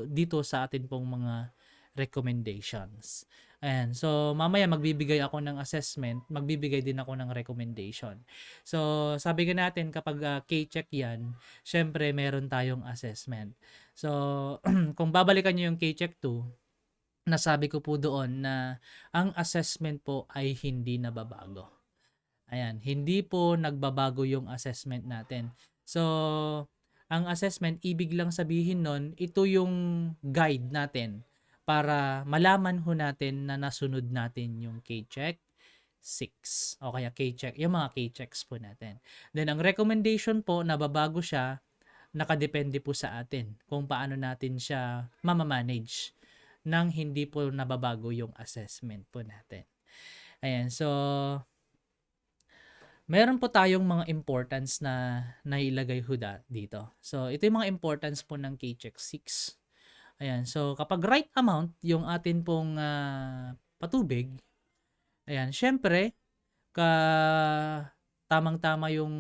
dito sa atin pong mga recommendations. Ayan. So, mamaya magbibigay ako ng assessment, magbibigay din ako ng recommendation. So, sabi nga natin kapag K-check yan, syempre meron tayong assessment. So, kung babalikan nyo yung K-check 2, nasabi ko po doon na ang assessment po ay hindi nababago. Ayan. Hindi po nagbabago yung assessment natin. So, ang assessment, ibig lang sabihin nun, ito yung guide natin para malaman ho natin na nasunod natin yung K-check 6 o kaya K-check, yung mga K-checks po natin. Then ang recommendation po, nababago siya, nakadepende po sa atin kung paano natin siya mamamanage nang hindi po nababago yung assessment po natin. Ayan, so meron po tayong mga importance na nailagay ho dito. So ito yung mga importance po ng K-check 6. Ayan, so kapag right amount yung atin pong patubig, ayan, syempre, tamang-tama yung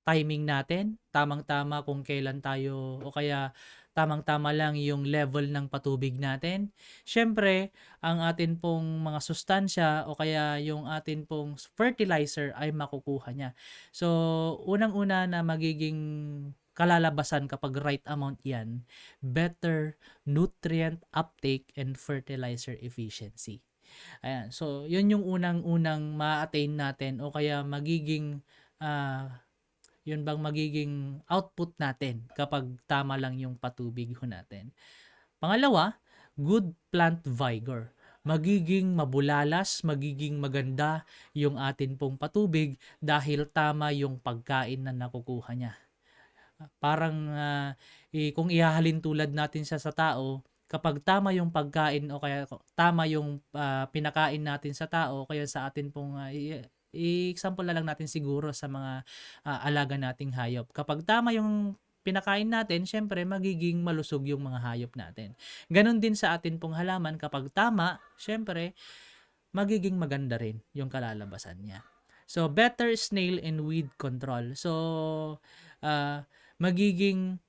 timing natin, tamang-tama kung kailan tayo, o kaya tamang-tama lang yung level ng patubig natin. Syempre, ang atin pong mga sustansya o kaya yung atin pong fertilizer ay makukuha niya. So, unang-una na magiging kalalabasan kapag right amount yan, better nutrient uptake and fertilizer efficiency. Ayan, so yun yung unang-unang ma-attain natin o kaya magiging magiging output natin kapag tama lang yung patubig ho natin. Pangalawa, good plant vigor. Magiging mabulalas, magiging maganda yung atin pong patubig dahil tama yung pagkain na nakukuha niya. parang kung ihahalin tulad natin siya sa tao, kapag tama yung pagkain o kaya tama yung pinakain natin sa tao, kaya sa atin pong i-example na lang natin siguro sa mga alaga nating hayop. Kapag tama yung pinakain natin, syempre magiging malusog yung mga hayop natin. Ganon din sa atin pong halaman, kapag tama, syempre magiging maganda rin yung kalalabasan niya. So, better snail and weed control. So, magiging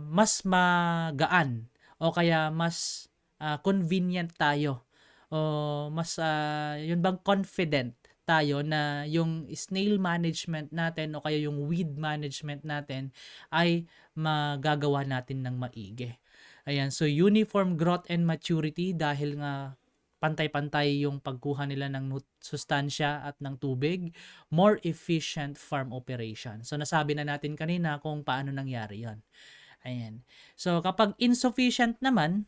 mas magaan o kaya mas convenient tayo o mas yun bang confident tayo na yung snail management natin o kaya yung weed management natin ay magagawa natin ng maigi. Ayan, so uniform growth and maturity dahil nga pantay-pantay yung pagkuha nila ng sustansya at ng tubig, more efficient farm operation. So nasabi na natin kanina kung paano nangyari yon. Ayan. So kapag insufficient naman,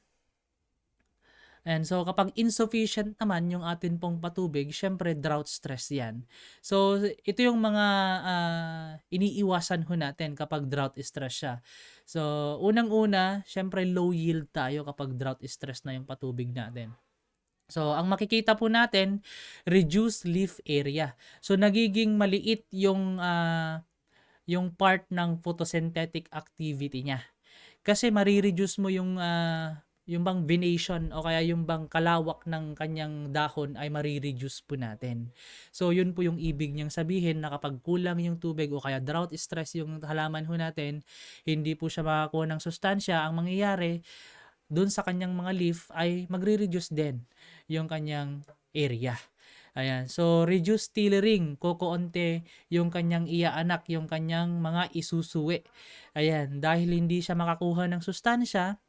yung atin pong patubig, syempre drought stress yan. So ito yung mga iniiwasan ho natin kapag drought stress siya. So unang-una, syempre low yield tayo kapag drought stress na yung patubig natin. So, ang makikita po natin, reduced leaf area. So, nagiging maliit yung part ng photosynthetic activity niya. Kasi marireduce mo yung bang venation o kaya yung bang kalawak ng kanyang dahon ay marireduce po natin. So, yun po yung ibig niyang sabihin na kapag kulang yung tubig o kaya drought stress yung halaman ho natin, hindi po siya makakuha ng sustansya. Ang mangyayari, doon sa kanyang mga leaf ay magre-reduce din yung kanyang area. Ayan. So, reduce tillering. Kokoonte yung kanyang iaanak, yung kanyang mga isusuwi. Ayan. Dahil hindi siya makakuha ng sustansya,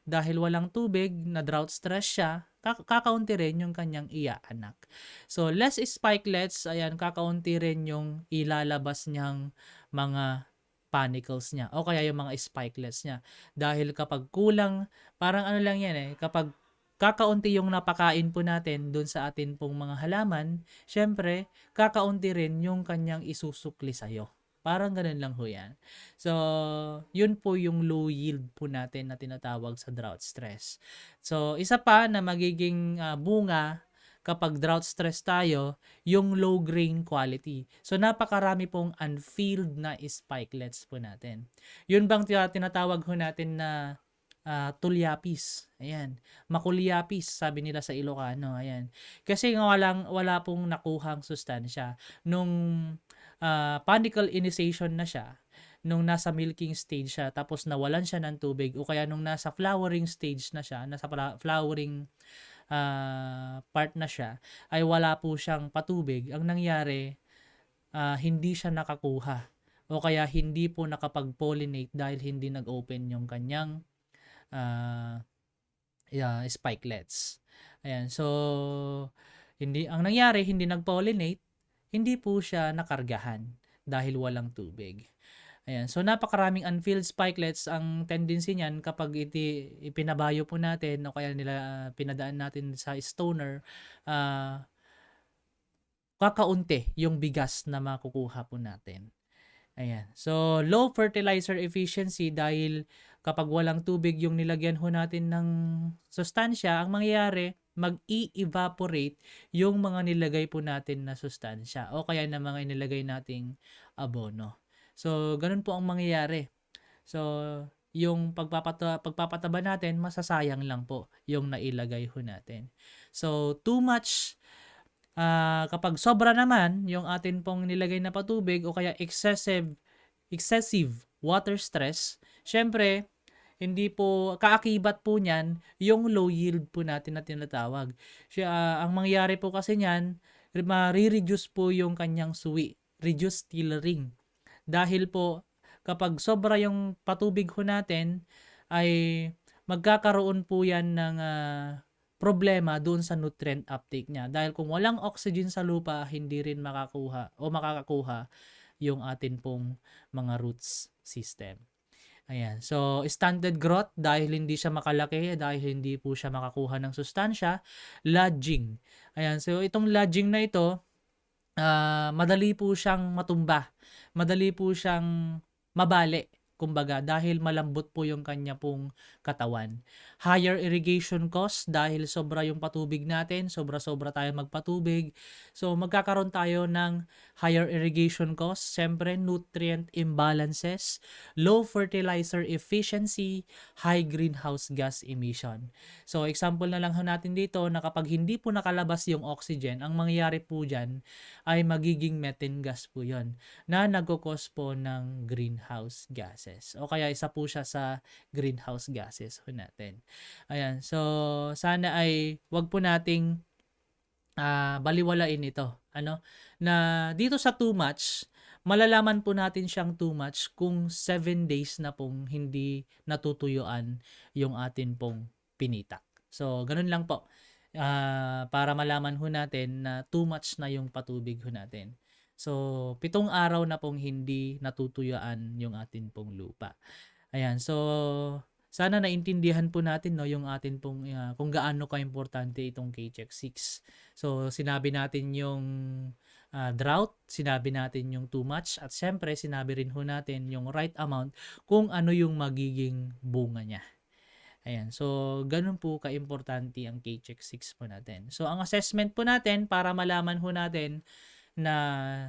dahil walang tubig, na drought stress siya, kakaunti rin yung kanyang iaanak. So, less spikelets, ayan, kakaunti rin yung ilalabas niyang mga panicles niya o kaya yung mga spikelets niya. Dahil kapag kulang, parang ano lang yan kapag kakaunti yung napakain po natin doon sa atin pong mga halaman, syempre, kakaunti rin yung kanyang isusukli sa'yo. Parang ganun lang ho yan. So, yun po yung low yield po natin na tinatawag sa drought stress. So, isa pa na magiging bunga kapag drought stress tayo, yung low grain quality. So, napakarami pong unfilled na spikelets po natin. Yun bang tinatawag ho natin na tulyapis. Ayan. Makulyapis, sabi nila sa Ilocano. Ayan. Kasi nga wala pong nakuhang sustansya. Nung panicle initiation na siya, nung nasa milking stage siya, tapos nawalan siya ng tubig, o kaya nung nasa flowering stage na siya, nasa flowering part na siya, ay wala po siyang patubig. Ang nangyari, hindi siya nakakuha o kaya hindi po nakapag-pollinate dahil hindi nag-open yung kanyang spikelets. Ayan, so ang nangyari, hindi nag-pollinate, hindi po siya nakargahan dahil walang tubig. Ayan. So, napakaraming unfilled spikelets. Ang tendency niyan kapag ipinabayo po natin o kaya nila pinadaan natin sa stoner, kakaunti yung bigas na makukuha po natin. Ayan. So, low fertilizer efficiency dahil kapag walang tubig yung nilagyan ho natin ng sustansya, ang mangyayari, mag-i-evaporate yung mga nilagay po natin na sustansya o kaya na mga inilagay nating abono. So, ganun po ang mangyayari. So, yung pagpapataba natin, masasayang lang po yung nailagay ho natin. So, too much, kapag sobra naman yung atin pong nilagay na patubig o kaya excessive water stress, syempre, hindi po, kaakibat po niyan yung low yield po natin na tinatawag. Ang mangyayari po kasi niyan, ma-reduce po yung kanyang suwi, reduce tillering. Dahil po, kapag sobra yung patubig ho natin, ay magkakaroon po yan ng problema doon sa nutrient uptake niya. Dahil kung walang oxygen sa lupa, hindi rin makakakuha yung atin pong mga roots system. Ayan. So, stunted growth dahil hindi siya makalaki, dahil hindi po siya makakuha ng sustansya. Lodging. Ayan. So, itong lodging na ito, madali po siyang matumba. Madali po siyang mabali. Kumbaga, dahil malambot po yung kanya pong katawan. Higher irrigation cost dahil sobra yung patubig natin, sobra-sobra tayo magpatubig. So, magkakaroon tayo ng higher irrigation cost, siyempre nutrient imbalances, low fertilizer efficiency, high greenhouse gas emission. So, example na lang ho natin dito na kapag hindi po nakalabas yung oxygen, ang mangyayari po dyan ay magiging methane gas po yon na nagkukos po ng greenhouse gases. O kaya isa po siya sa greenhouse gases ho natin. Ayan, so sana ay wag po nating baliwalain ito. Na dito sa too much, malalaman po natin siyang too much kung 7 days na pong hindi natutuyuan yung atin pong pinitak. So, ganun lang po. Para malaman ho natin na too much na yung patubig ho natin. So, 7 araw na pong hindi natutuyuan yung atin pong lupa. Ayan, so sana naintindihan po natin yung atin pong kung gaano ka-importante itong K-Check 6. So, sinabi natin yung drought, sinabi natin yung too much, at syempre sinabi rin ho natin yung right amount kung ano yung magiging bunga niya. Ayan, so ganun po ka-importante ang K-Check 6 po natin. So, ang assessment po natin para malaman ho natin na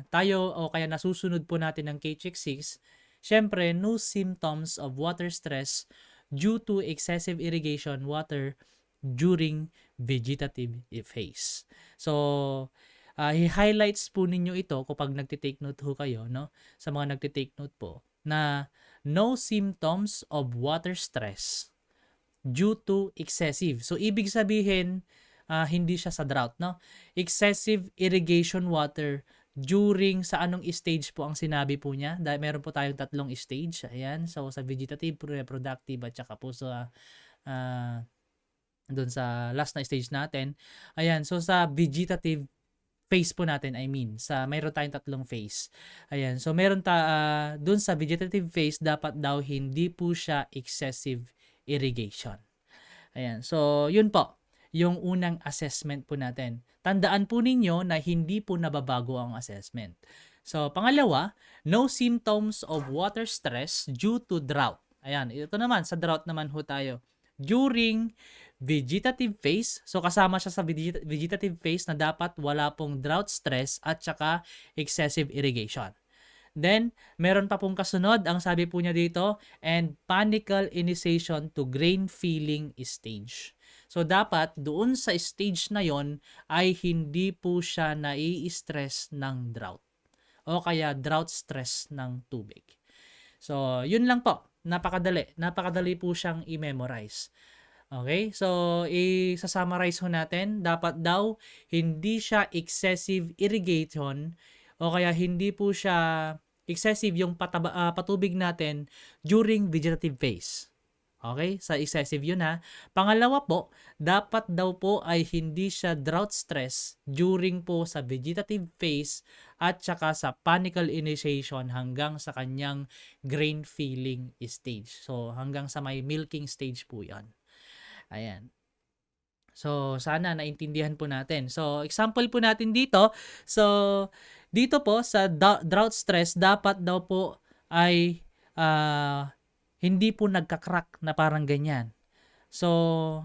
tayo o kaya nasusunod po natin ng K-Check 6, syempre, no symptoms of water stress due to excessive irrigation water during vegetative phase. So, i-highlights po ninyo ito kapag nagtitake note ho kayo, no? Sa mga nagtitake note po, na no symptoms of water stress due to excessive. So, ibig sabihin, hindi siya sa drought, no? Excessive irrigation water during sa anong stage po ang sinabi po niya? Dahil meron po tayong 3 stage. Ayan. So, sa vegetative, reproductive, at saka po sa doon sa last na stage natin. Ayan. So, sa vegetative phase po natin, mayroon tayong 3 phase. Ayan. So, meron doon sa vegetative phase, dapat daw hindi po siya excessive irrigation. Ayan. So, yun po yung unang assessment po natin. Tandaan po ninyo na hindi po nababago ang assessment. So, pangalawa, no symptoms of water stress due to drought. Ayan, ito naman, sa drought naman ho tayo. During vegetative phase, so kasama siya sa vegetative phase na dapat wala pong drought stress at saka excessive irrigation. Then, meron pa pong kasunod, ang sabi po niya dito, and panicle initiation to grain filling stage. So, dapat doon sa stage na yon ay hindi po siya nai-stress ng drought o kaya drought stress ng tubig. So, yun lang po. Napakadali. Napakadali po siyang i-memorize. Okay? So, i-summarize ho natin. Dapat daw hindi siya excessive irrigation o kaya hindi po siya excessive yung patubig natin during vegetative phase. Okay? Sa excessive yun ha. Pangalawa po, dapat daw po ay hindi siya drought stress during po sa vegetative phase at saka sa panicle initiation hanggang sa kanyang grain filling stage. So, hanggang sa may milking stage po yan. Ayan. So, sana naintindihan po natin. So, example po natin dito. So, dito po sa drought stress, dapat daw po ay hindi po nagka-crack na parang ganyan. So,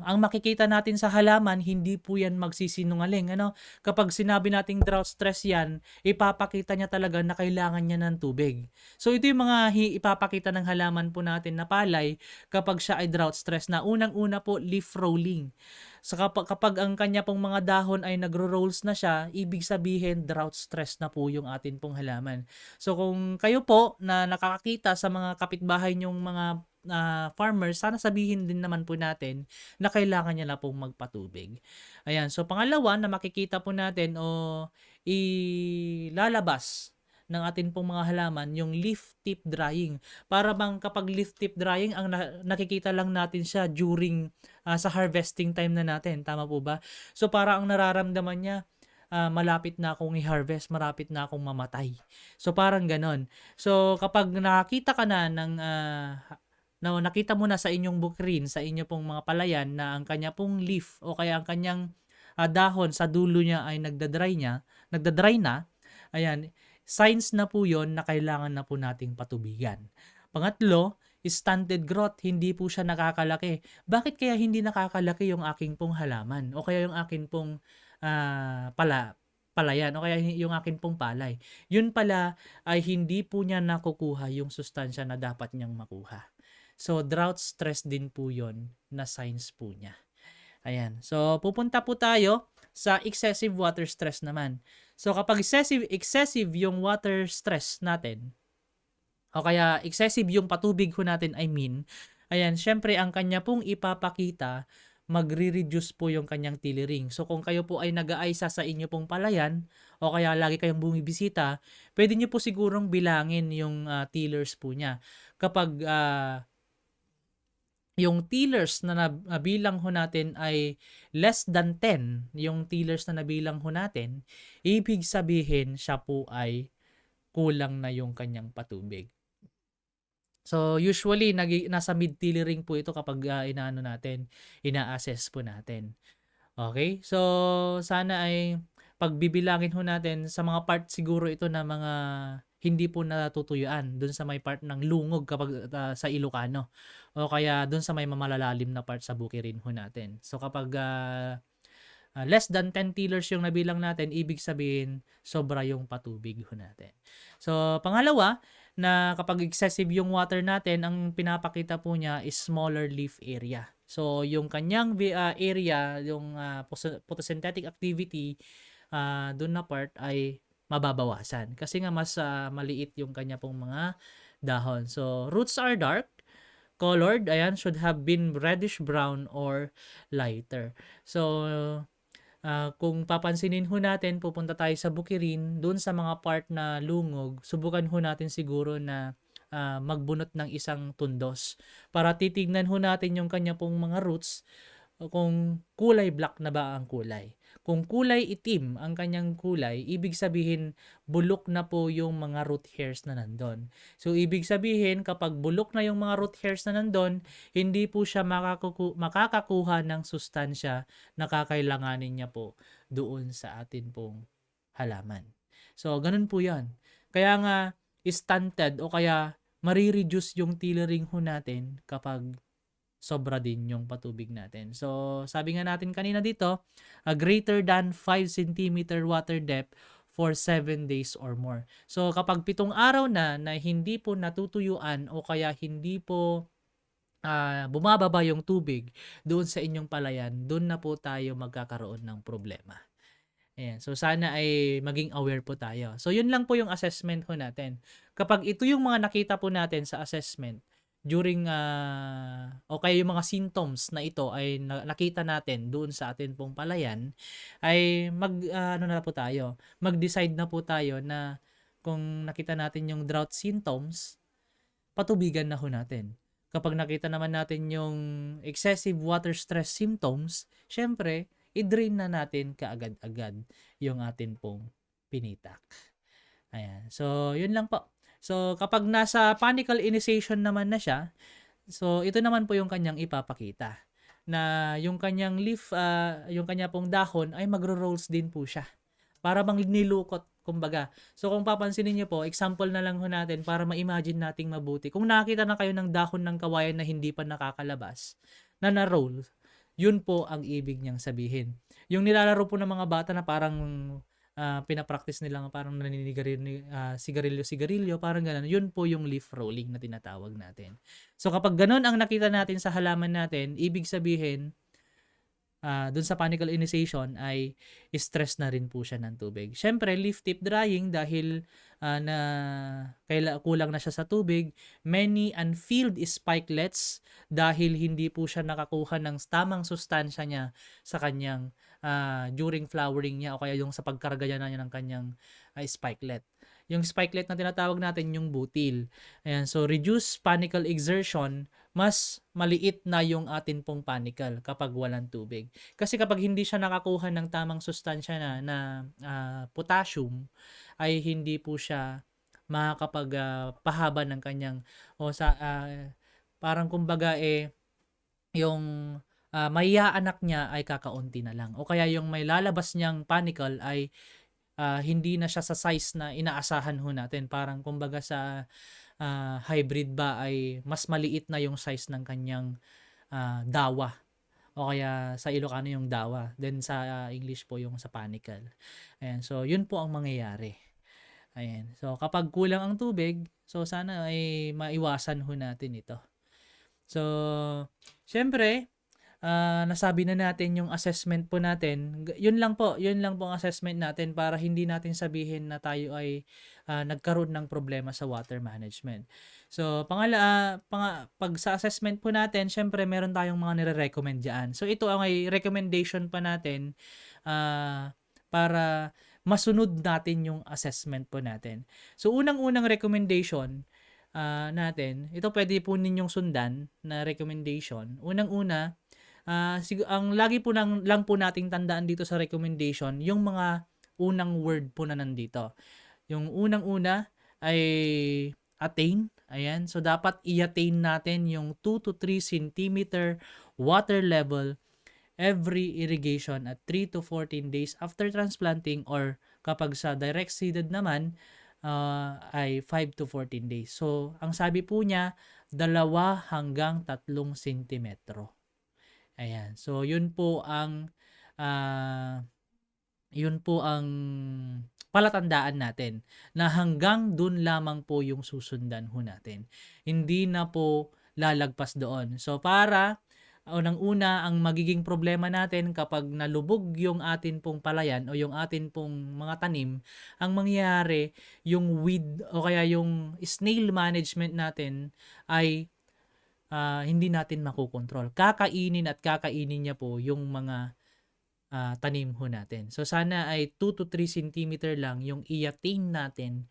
ang makikita natin sa halaman, hindi po yan magsisinungaling. Kapag sinabi nating drought stress yan, ipapakita niya talaga na kailangan niya ng tubig. So, ito yung mga ipapakita ng halaman po natin na palay kapag siya ay drought stress na unang-una po leaf rolling. So, kapag ang kanya pong mga dahon ay nagro-rolls na siya, ibig sabihin drought stress na po yung atin pong halaman. So, kung kayo po na nakakakita sa mga kapitbahay nyong mga farmers, sana sabihin din naman po natin na kailangan niya na pong magpatubig. Ayan, so pangalawa na makikita po natin o ilalabas ng atin pong mga halaman yung leaf tip drying. Para bang kapag leaf tip drying, ang nakikita lang natin siya during sa harvesting time na natin. Tama po ba? So para ang nararamdaman niya, malapit na akong i-harvest, malapit na akong mamatay. So parang ganon. So kapag nakakita ka na ng nakita mo na sa inyong bukrin, sa inyo pong mga palayan na ang kanya pong leaf o kaya ang kanyang dahon sa dulo niya ay nagda-dry na, ayan, signs na po yon na kailangan na po nating patubigan. Pangatlo, stunted growth, hindi po siya nakakalaki. Bakit kaya hindi nakakalaki yung aking pong halaman o kaya yung akin pong palayan o kaya yung akin pong palay? Yun pala ay hindi po niya nakukuha yung sustansya na dapat niyang makuha. So, drought stress din po yon na signs po niya. Ayan. So, pupunta po tayo sa excessive water stress naman. So, kapag excessive yung water stress natin, o kaya excessive yung patubig ho natin, ayan, syempre ang kanya pong ipapakita, magre-reduce po yung kanyang tillering. So, kung kayo po ay nag-aaysa sa inyo pong palayan, o kaya lagi kayong bumibisita, pwede nyo po sigurong bilangin yung tillers po niya. Kapag yung tillers na nabilang ho natin ay less than 10, yung tillers na nabilang ho natin, ibig sabihin siya po ay kulang na yung kanyang patubig. So, usually, nasa mid-tillering po ito kapag ina-assess po natin. Okay? So, sana ay pagbibilangin ho natin sa mga part siguro ito na mga hindi po natutuyuan dun sa may part ng lungog kapag sa Ilocano o kaya dun sa may mamalalalim na part sa bukirin ho natin. So, kapag less than 10 tillers yung nabilang natin, ibig sabihin sobra yung patubig ho natin. So, pangalawa, na kapag excessive yung water natin, ang pinapakita po niya is smaller leaf area. So, yung kanyang area, yung photosynthetic activity, doon na part ay mababawasan. Kasi nga mas maliit yung kanya pong mga dahon. So, roots are dark colored, ayan, should have been reddish brown or lighter. So, kung papansinin ho natin, pupunta tayo sa bukirin, doon sa mga part na lungog, subukan ho natin siguro na magbunot ng isang tundos para titignan ho natin yung kanya pong mga roots kung kulay black na ba ang kulay. Kung kulay itim ang kanyang kulay, ibig sabihin bulok na po yung mga root hairs na nandun. So, ibig sabihin kapag bulok na yung mga root hairs na nandun, hindi po siya makakakuha ng sustansya na kakailanganin niya po doon sa atin pong halaman. So, ganun po yan. Kaya nga, stunted o kaya marireduce yung tillering ho natin kapag sobra din yung patubig natin. So, sabi nga natin kanina dito, a greater than 5 cm water depth for 7 days or more. So, kapag 7 araw na hindi po natutuyuan o kaya hindi po bumababa yung tubig doon sa inyong palayan, doon na po tayo magkakaroon ng problema. Ayan. So, sana ay maging aware po tayo. So, yun lang po yung assessment ho natin. Kapag ito yung mga nakita po natin sa assessment, during o kaya yung mga symptoms na ito ay nakita natin doon sa atin pong palayan, ay mag-decide na po tayo na kung nakita natin yung drought symptoms, patubigan na ho natin. Kapag nakita naman natin yung excessive water stress symptoms, syempre, i-drain na natin kaagad-agad yung atin pong pinitak. Ayan. So, yun lang po. So, kapag nasa panicle initiation naman na siya, so ito naman po yung kanyang ipapakita. Na yung kanyang leaf, yung kanya pong dahon ay magro-rolls din po siya. Para bang nilukot, kumbaga. So, kung papansinin niyo po, example na lang ho natin para ma-imagine nating mabuti. Kung nakakita na kayo ng dahon ng kawayan na hindi pa nakakalabas, na na-roll, yun po ang ibig niyang sabihin. Yung nilalaro po ng mga bata na parang pinapractice nila parang sigarilyo, parang ganun. Yun po yung leaf rolling na tinatawag natin. So, kapag ganun ang nakita natin sa halaman natin, ibig sabihin, dun sa panicle initiation ay stress na rin po siya ng tubig. Siyempre, leaf tip drying dahil kulang na siya sa tubig. Many unfilled spikelets dahil hindi po siya nakakuha ng tamang sustansya niya sa kanyang during flowering niya o kaya yung sa pagkarga niya ng kanyang spikelet. Yung spikelet na tinatawag natin yung butil. Ayan, so reduce panicle exertion, mas maliit na yung atin pong panicle kapag walang tubig. Kasi kapag hindi siya nakakuha ng tamang sustansya na potassium, ay hindi po siya makakapagpahaba ng kanyang parang kumbaga yung may anak niya ay kakaunti na lang. O kaya yung may lalabas niyang panicle ay hindi na siya sa size na inaasahan ho natin. Parang kumbaga sa hybrid ba ay mas maliit na yung size ng kanyang dawa. O kaya sa Ilocano yung dawa. Then sa English po yung sa panicle. Ayan. So, yun po ang mangyayari. Ayan. So, kapag kulang ang tubig, so sana ay maiwasan ho natin ito. So, syempre, nasabi na natin yung assessment po natin. Yun lang po ang assessment natin para hindi natin sabihin na tayo ay nagkaroon ng problema sa water management. So, pag sa assessment po natin, syempre meron tayong mga nire-recommend diyan. So, ito ang ay recommendation pa natin para masunod natin yung assessment po natin. So, unang-unang recommendation natin, ito pwede po ninyong sundan na recommendation. Unang-una, ang lagi po lang po nating tandaan dito sa recommendation, yung mga unang word po na nandito. Yung unang-una ay attain. Ayan. So, dapat i-attain natin yung 2 to 3 centimeter water level every irrigation at 3 to 14 days after transplanting, or kapag sa direct seeded naman, ay 5 to 14 days. So, ang sabi po niya, 2 hanggang 3 sentimetro. Ayan. So, yun po ang palatandaan natin na hanggang dun lamang po yung susundan ho natin. Hindi na po lalagpas doon. So, para unang-una, ang magiging problema natin kapag nalubog yung atin pong palayan o yung atin pong mga tanim, ang mangyayari yung weed o kaya yung snail management natin ay hindi natin makukontrol. Kakainin niya po yung mga tanim ho natin. So, sana ay 2 to 3 centimeter lang yung i-attain natin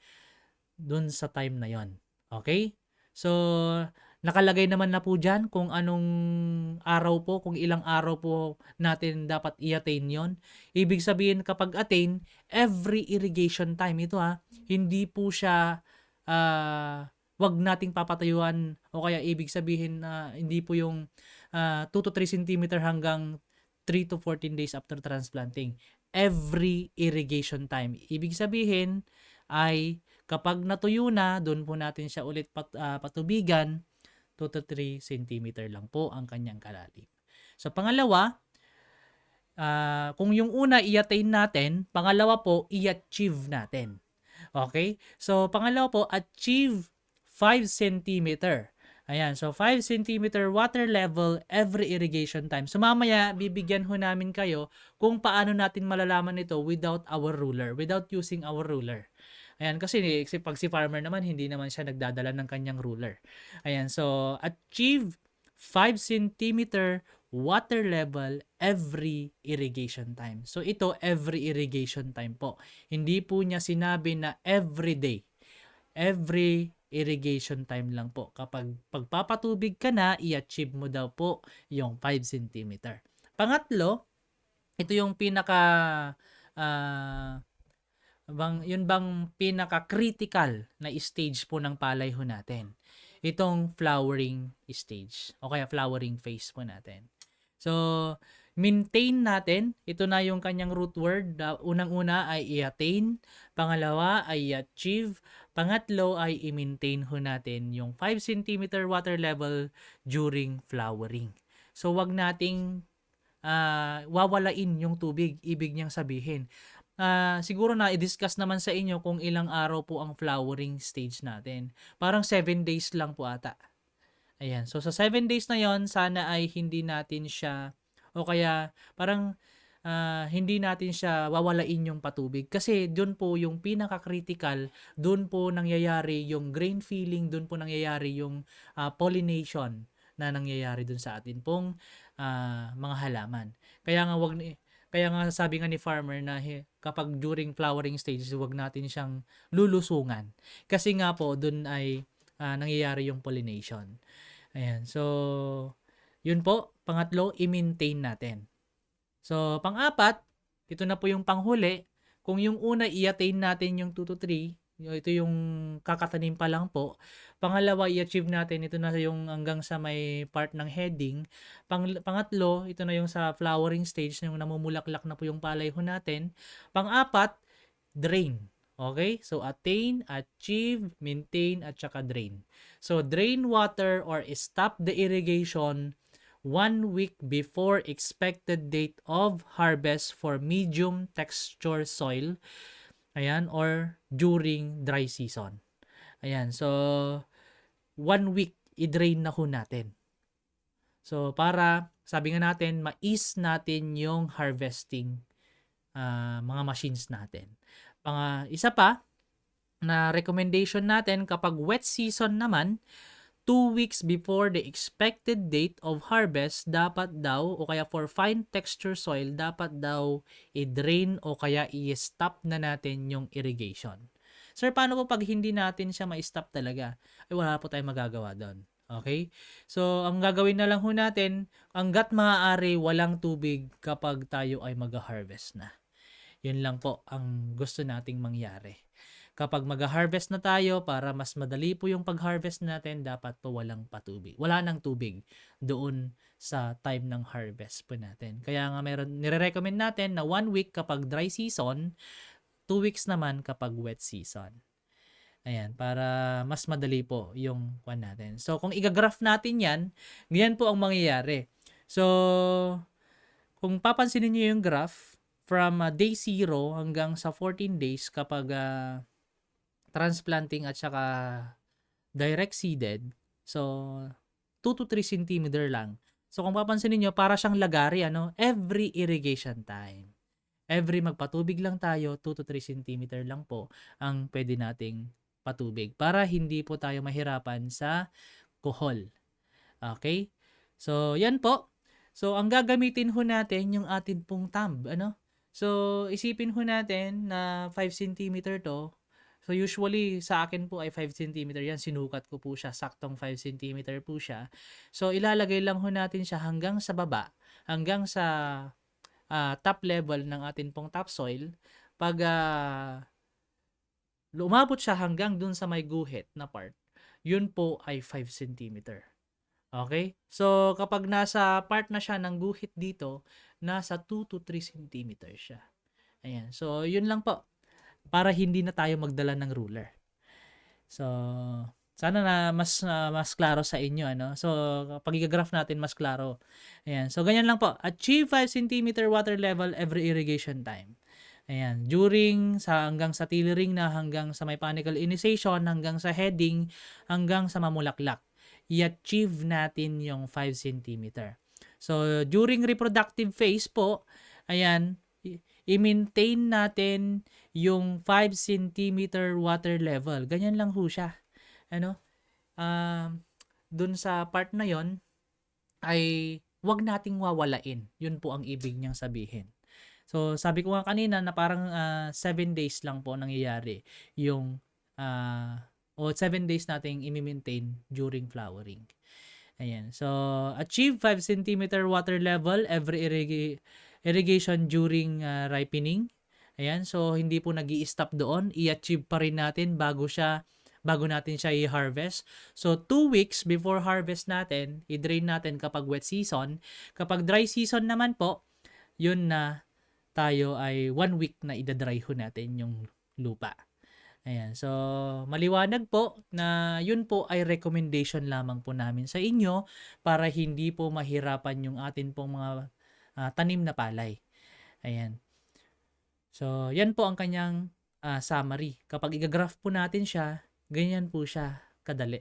dun sa time na yon. Okay? So, nakalagay naman na po dyan kung anong araw po, kung ilang araw po natin dapat i-attain yon. Ibig sabihin, kapag attain, every irrigation time, ito hindi po siya wag nating papatayuan, o kaya ibig sabihin na hindi po yung 2 to 3 centimeter hanggang 3 to 14 days after transplanting. Every irrigation time. Ibig sabihin ay kapag natuyo na, doon po natin siya ulit patubigan, 2 to 3 centimeter lang po ang kanyang kalalim. So, pangalawa, kung yung una i-attain natin, pangalawa po, i-achieve natin. Okay? So, pangalawa po, achieve 5 centimeter. Ayan, so 5 centimeter water level every irrigation time. So mamaya, bibigyan ho namin kayo kung paano natin malalaman ito without our ruler, without using our ruler. Ayan, kasi pag si farmer naman, hindi naman siya nagdadala ng kanyang ruler. Ayan, so achieve 5 centimeter water level every irrigation time. So ito, every irrigation time po. Hindi po niya sinabi na every day. Every irrigation time lang po. Kapag pagpapatubig ka na, i-achieve mo daw po yung 5 cm. Pangatlo, ito yung yun bang pinaka-critical na stage po ng palay ho natin. Itong flowering stage o kaya flowering phase po natin. So, maintain natin. Ito na yung kanyang root word. Unang-una ay i-attain. Pangalawa ay i-achieve. Pangatlo ay i-maintain ho natin yung 5 cm water level during flowering. So, wag nating wawalain yung tubig. Ibig niyang sabihin. Siguro na i-discuss naman sa inyo kung ilang araw po ang flowering stage natin. Parang 7 days lang po ata. Ayan. So, sa 7 days na yon, sana ay hindi natin siya o kaya parang hindi natin siya wawalain yung patubig. Kasi doon po yung pinaka-critical, doon po nangyayari yung grain filling, doon po nangyayari yung pollination na nangyayari doon sa atin pong mga halaman. Kaya nga sabi nga ni farmer na kapag during flowering stage, huwag natin siyang lulusungan. Kasi nga po, doon ay nangyayari yung pollination. Ayan. So, yun po. Pangatlo, i-maintain natin. So, pang-apat, ito na po yung panghuli. Kung yung una, i-attain natin yung 2 to 3, ito yung kakatanim pa lang po. Pangalawa, i-achieve natin, ito na yung hanggang sa may part ng heading. Pangatlo, ito na yung sa flowering stage, yung namumulaklak na po yung palay ho natin. Pang-apat, drain. Okay? So, attain, achieve, maintain, at saka drain. So, drain water or stop the irrigation 1 week before expected date of harvest for medium texture soil. Ayan, or during dry season. Ayan, so 1 week i-drain na ho natin. So, para, sabi nga natin, ma-ease natin yung harvesting mga machines natin. Isa pa, na recommendation natin, kapag wet season naman, 2 weeks before the expected date of harvest, dapat daw, o kaya for fine texture soil, dapat daw i-drain o kaya i-stop na natin yung irrigation. Sir, paano po pag hindi natin siya ma-stop talaga? Ay, wala po tayong magagawa doon. Okay? So, ang gagawin na lang ho natin, hanggat maaari, walang tubig kapag tayo ay mag-harvest na. Yun lang po ang gusto nating mangyari. Kapag mag-harvest na tayo, para mas madali po yung pag-harvest natin, dapat po walang patubig. Wala nang tubig doon sa time ng harvest po natin. Kaya nga nire-recommend natin na 1 week kapag dry season, 2 weeks naman kapag wet season. Ayan, para mas madali po yung kwan natin. So, kung i-graph natin yan, ganyan po ang mangyayari. So, kung papansinin niyo yung graph, from day 0 hanggang sa 14 days kapag transplanting at saka direct seeded, so 2 to 3 cm lang. So, kung papansinin niyo, para siyang lagari, every irrigation time. Every magpatubig lang tayo, 2 to 3 cm lang po ang pwede nating patubig para hindi po tayo mahirapan sa kuhol. Okay? So, yan po. So, ang gagamitin ho natin yung atin pong thumb. So, isipin ho natin na 5 cm to. So, usually sa akin po ay 5 cm yan. Sinukat ko po siya. Saktong 5 cm po siya. So, ilalagay lang ho natin siya hanggang sa baba. Hanggang sa top level ng atin pong topsoil. Pag lumabot siya hanggang dun sa may guhit na part, yun po ay 5 cm. Okay? So, kapag nasa part na siya ng guhit dito, nasa 2 to 3 cm siya. Ayan. So, yun lang po. Para hindi na tayo magdala ng ruler. So, sana na mas klaro sa inyo. So, pag i-graph natin, mas klaro. Ayan. So, ganyan lang po. Achieve 5 cm water level every irrigation time. Ayan, hanggang sa tillering na, hanggang sa may panicle initiation, hanggang sa heading, hanggang sa mamulaklak. I-achieve natin yung 5 cm. So, during reproductive phase po, ayan, i-maintain natin yung 5 cm water level. Ganyan lang ho siya. Dun sa part na yon ay wag nating wawalain. Yun po ang ibig niyang sabihin. So, sabi ko nga kanina na parang 7 days lang po nangyayari yung 7 days nating i-maintain during flowering. Ayan. So, achieve 5 cm water level every irrigation during ripening. Ayan. So, hindi po nag-i-stop doon. I-achieve pa rin natin bago natin siya i-harvest. So, 2 weeks before harvest natin, i-drain natin kapag wet season. Kapag dry season naman po, yun na tayo ay 1 week na idadry ho natin yung lupa. Ayan. So, maliwanag po na yun po ay recommendation lamang po namin sa inyo para hindi po mahirapan yung atin pong mga tanim na palay. Ayan. So, yan po ang kanyang summary. Kapag i-graph po natin siya, ganyan po siya kadali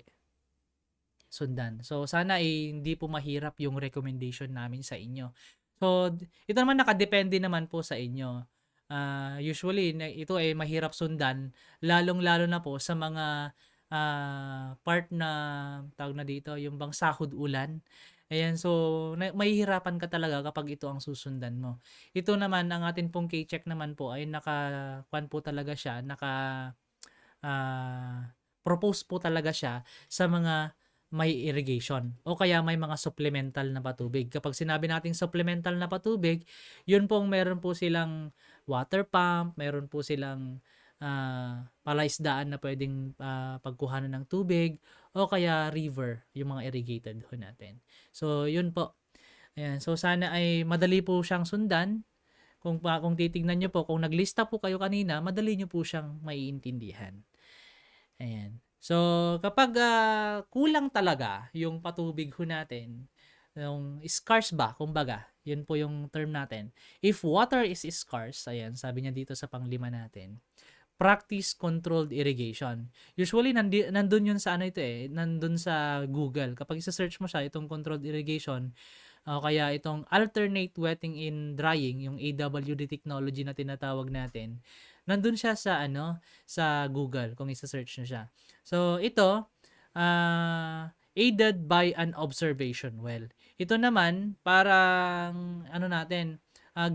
sundan. So, sana ay hindi po mahirap yung recommendation namin sa inyo. So, ito naman nakadepende naman po sa inyo. Usually, ito ay mahirap sundan, lalong-lalo na po sa mga part na, tawag na dito, yung bang sahod ulan. Ayan, so, mahihirapan ka talaga kapag ito ang susundan mo. Ito naman, ang atin pong K-check naman po ay naka-kwan po talaga siya, propose po talaga siya sa mga may irrigation o kaya may mga supplemental na patubig. Kapag sinabi nating supplemental na patubig, yun pong meron po silang water pump, meron po silang palaisdaan na pwedeng pagkuhanan ng tubig o kaya river, yung mga irrigated ho natin. So, yun po. Ayan. So, sana ay madali po siyang sundan kung titingnan nyo po, kung naglista po kayo kanina, madali nyo po siyang maiintindihan. Ayan. So, kapag kulang talaga yung patubig ho natin, yung scarce ba, kumbaga, yun po yung term natin. If water is scarce, ayan, sabi niya dito sa panglima natin, practice controlled irrigation. Usually, nandun yun sa nandun sa Google. Kapag isa-search mo siya, itong controlled irrigation, o kaya itong alternate wetting in drying, yung AWD technology na tinatawag natin, nandun siya sa sa Google kung isa-search nyo siya. So ito aided by an observation well. Ito naman parang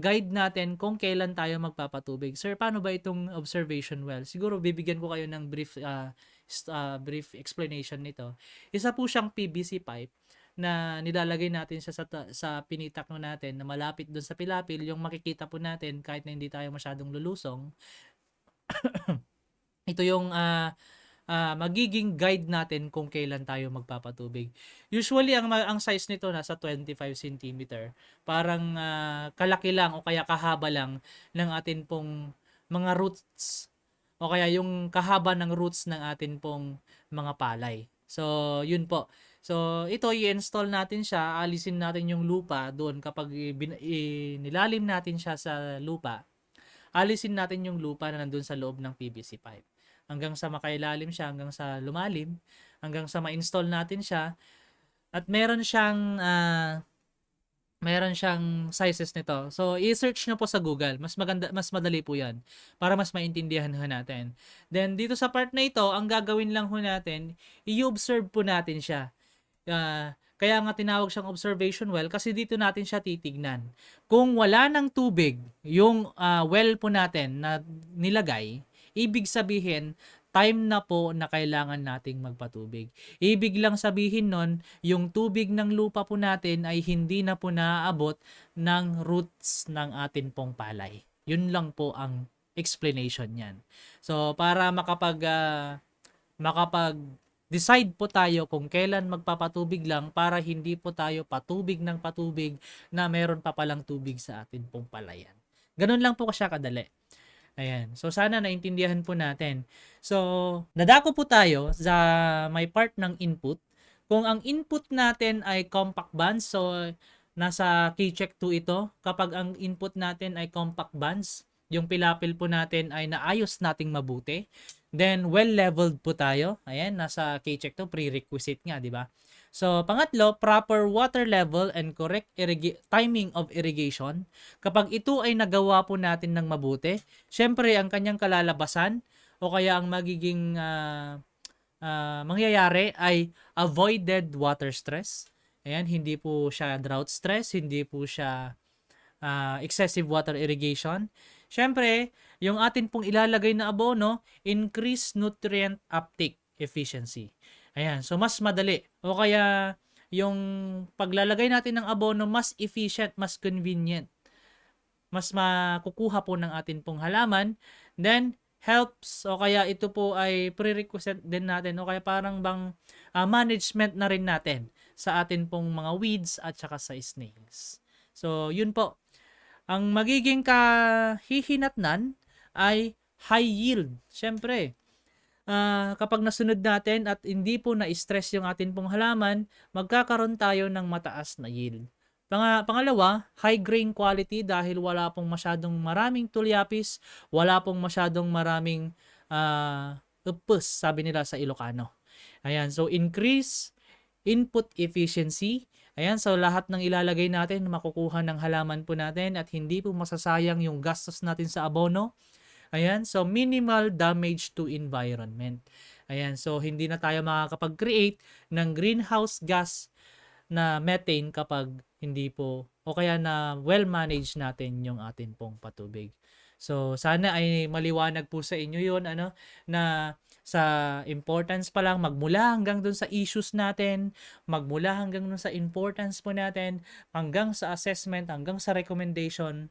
guide natin kung kailan tayo magpapatubig. Sir, paano ba itong observation well? Siguro bibigyan ko kayo ng brief explanation nito. Isa po siyang PVC pipe na nilalagay natin siya sa pinitak natin na malapit doon sa pilapil, yung makikita po natin kahit na hindi tayo masyadong lulusong. Ito yung magiging guide natin kung kailan tayo magpapatubig. Usually, ang size nito nasa 25 cm. Parang kalaki lang o kaya kahaba lang ng atin pong mga roots o kaya yung kahaba ng roots ng atin pong mga palay. So, yun po. So, ito i-install natin siya, alisin natin yung lupa doon kapag nilalim natin siya sa lupa. Alisin natin yung lupa na nandun sa loob ng PVC pipe. Hanggang sa makailalim siya, hanggang sa lumalim, hanggang sa ma-install natin siya. At meron siyang sizes nito. So, i-search nyo po sa Google. Mas madali po 'yan para mas maintindihan natin. Then dito sa part na ito, ang gagawin lang ho natin, i-observe po natin siya. Kaya nga tinawag siyang observation well kasi dito natin siya titignan. Kung wala ng tubig yung well po natin na nilagay, ibig sabihin time na po na kailangan nating magpatubig. Ibig lang sabihin nun, yung tubig ng lupa po natin ay hindi na po naaabot ng roots ng atin pong palay. Yun lang po ang explanation niyan. So para makapag-decide po tayo kung kailan magpapatubig lang para hindi po tayo patubig ng patubig na meron pa palang tubig sa atin pong palayan. Ganun lang po siya kadali. Ayan. So, sana naintindihan po natin. So, nadako po tayo sa may part ng input. Kung ang input natin ay compact bands, so, nasa K-check 2 ito. Kapag ang input natin ay compact bands, yung pilapil po natin ay naayos nating mabuti. Then, well-leveled po tayo. Ayan, nasa K-check 2, prerequisite nga, di ba? So, pangatlo, proper water level and correct timing of irrigation. Kapag ito ay nagawa po natin ng mabuti, syempre ang kanyang kalalabasan o kaya ang magiging mangyayari ay avoided water stress. Ayan, hindi po siya drought stress, hindi po siya excessive water irrigation. Syempre, yung atin pong ilalagay na abono, increase nutrient uptake efficiency. Ayan, so mas madali. O kaya yung paglalagay natin ng abono mas efficient, mas convenient. Mas makukuha po ng atin pong halaman. Then, helps o kaya ito po ay prerequisite din natin o kaya parang bang management na rin natin sa atin pong mga weeds at saka sa snails. So, yun po. Ang magiging kahihinatnan ay high yield. Siyempre, kapag nasunod natin at hindi po na-stress yung atin pong halaman, magkakaroon tayo ng mataas na yield. Pangalawa, high grain quality dahil wala pong masyadong maraming tulyapis, wala pong masyadong maraming upus, sabi nila sa Ilocano. Ayan, so increase input efficiency. Ayan, so lahat ng ilalagay natin makukuha ng halaman po natin at hindi po masasayang yung gastos natin sa abono. Ayan, so minimal damage to environment. Ayan, so hindi na tayo makakapag-create ng greenhouse gas na methane kapag hindi po o kaya na well-managed natin yung atin pong patubig. So sana ay maliwanag po sa inyo yun na sa importance pa lang magmula hanggang dun sa issues natin, magmula hanggang dun sa importance po natin, hanggang sa assessment, hanggang sa recommendation,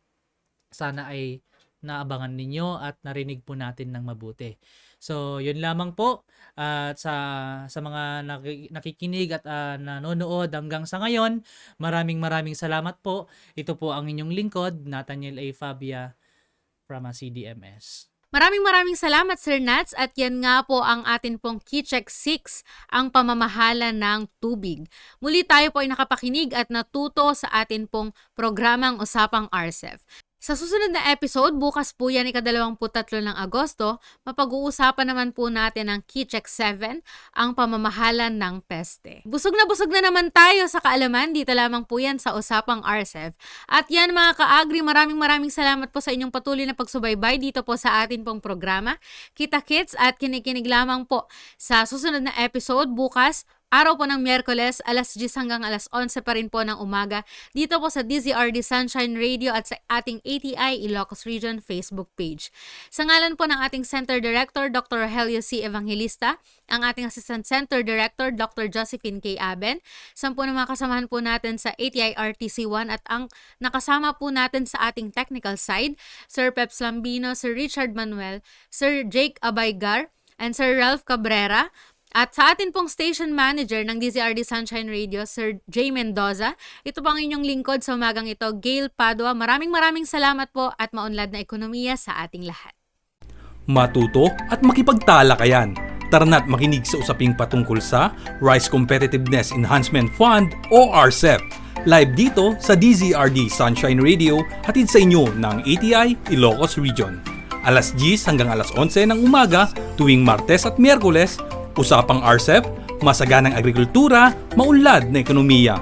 sana ay naabangan ninyo at narinig po natin ng mabuti. So, yun lamang po. At sa mga nakikinig at nanonood hanggang sa ngayon, maraming salamat po. Ito po ang inyong lingkod, Nathaniel A. Fabia from CDMS. Maraming salamat Sir Nats, at yan nga po ang atin pong KeyCheck 6, ang pamamahala ng tubig. Muli tayo po ay nakapakinig at natuto sa atin pong programang Usapang RCEF. Sa susunod na episode, bukas po yan ika-23 ng Agosto, mapag-uusapan naman po natin ang KeyCheck 7, ang pamamahala ng peste. Busog na naman tayo sa kaalaman, dito lamang po yan sa Usapang RCEF. At yan mga ka-agri, maraming salamat po sa inyong patuloy na pagsubaybay dito po sa atin pong programa. Kita-kits at kinikinig lamang po sa susunod na episode bukas, araw po ng Miyerkules, alas 10 hanggang alas 11 pa rin po ng umaga, dito po sa DZRD Sunshine Radio at sa ating ATI Ilocos Region Facebook page. Sa ngalan po ng ating Center Director, Dr. Rogelio C. Evangelista, ang ating Assistant Center Director, Dr. Josephine K. Aben, sampu na mga kasamahan po natin sa ATI RTC1 at ang nakasama po natin sa ating technical side, Sir Peps Lambino, Sir Richard Manuel, Sir Jake Abaygar, and Sir Ralph Cabrera. At sa atin pong station manager ng DZRD Sunshine Radio, Sir J. Mendoza, ito po ang inyong lingkod sa umagang ito, Gail Padua. Maraming salamat po at maunlad na ekonomiya sa ating lahat. Matuto at makipagtalakayan. Tara na't makinig sa usaping patungkol sa Rice Competitiveness Enhancement Fund o RCEF. Live dito sa DZRD Sunshine Radio, hatid sa inyo ng ATI Ilocos Region. Alas 10 hanggang alas 11 ng umaga tuwing Martes at Miyerkules, Usapang RCEF, masaganang agrikultura, maunlad na ekonomiya.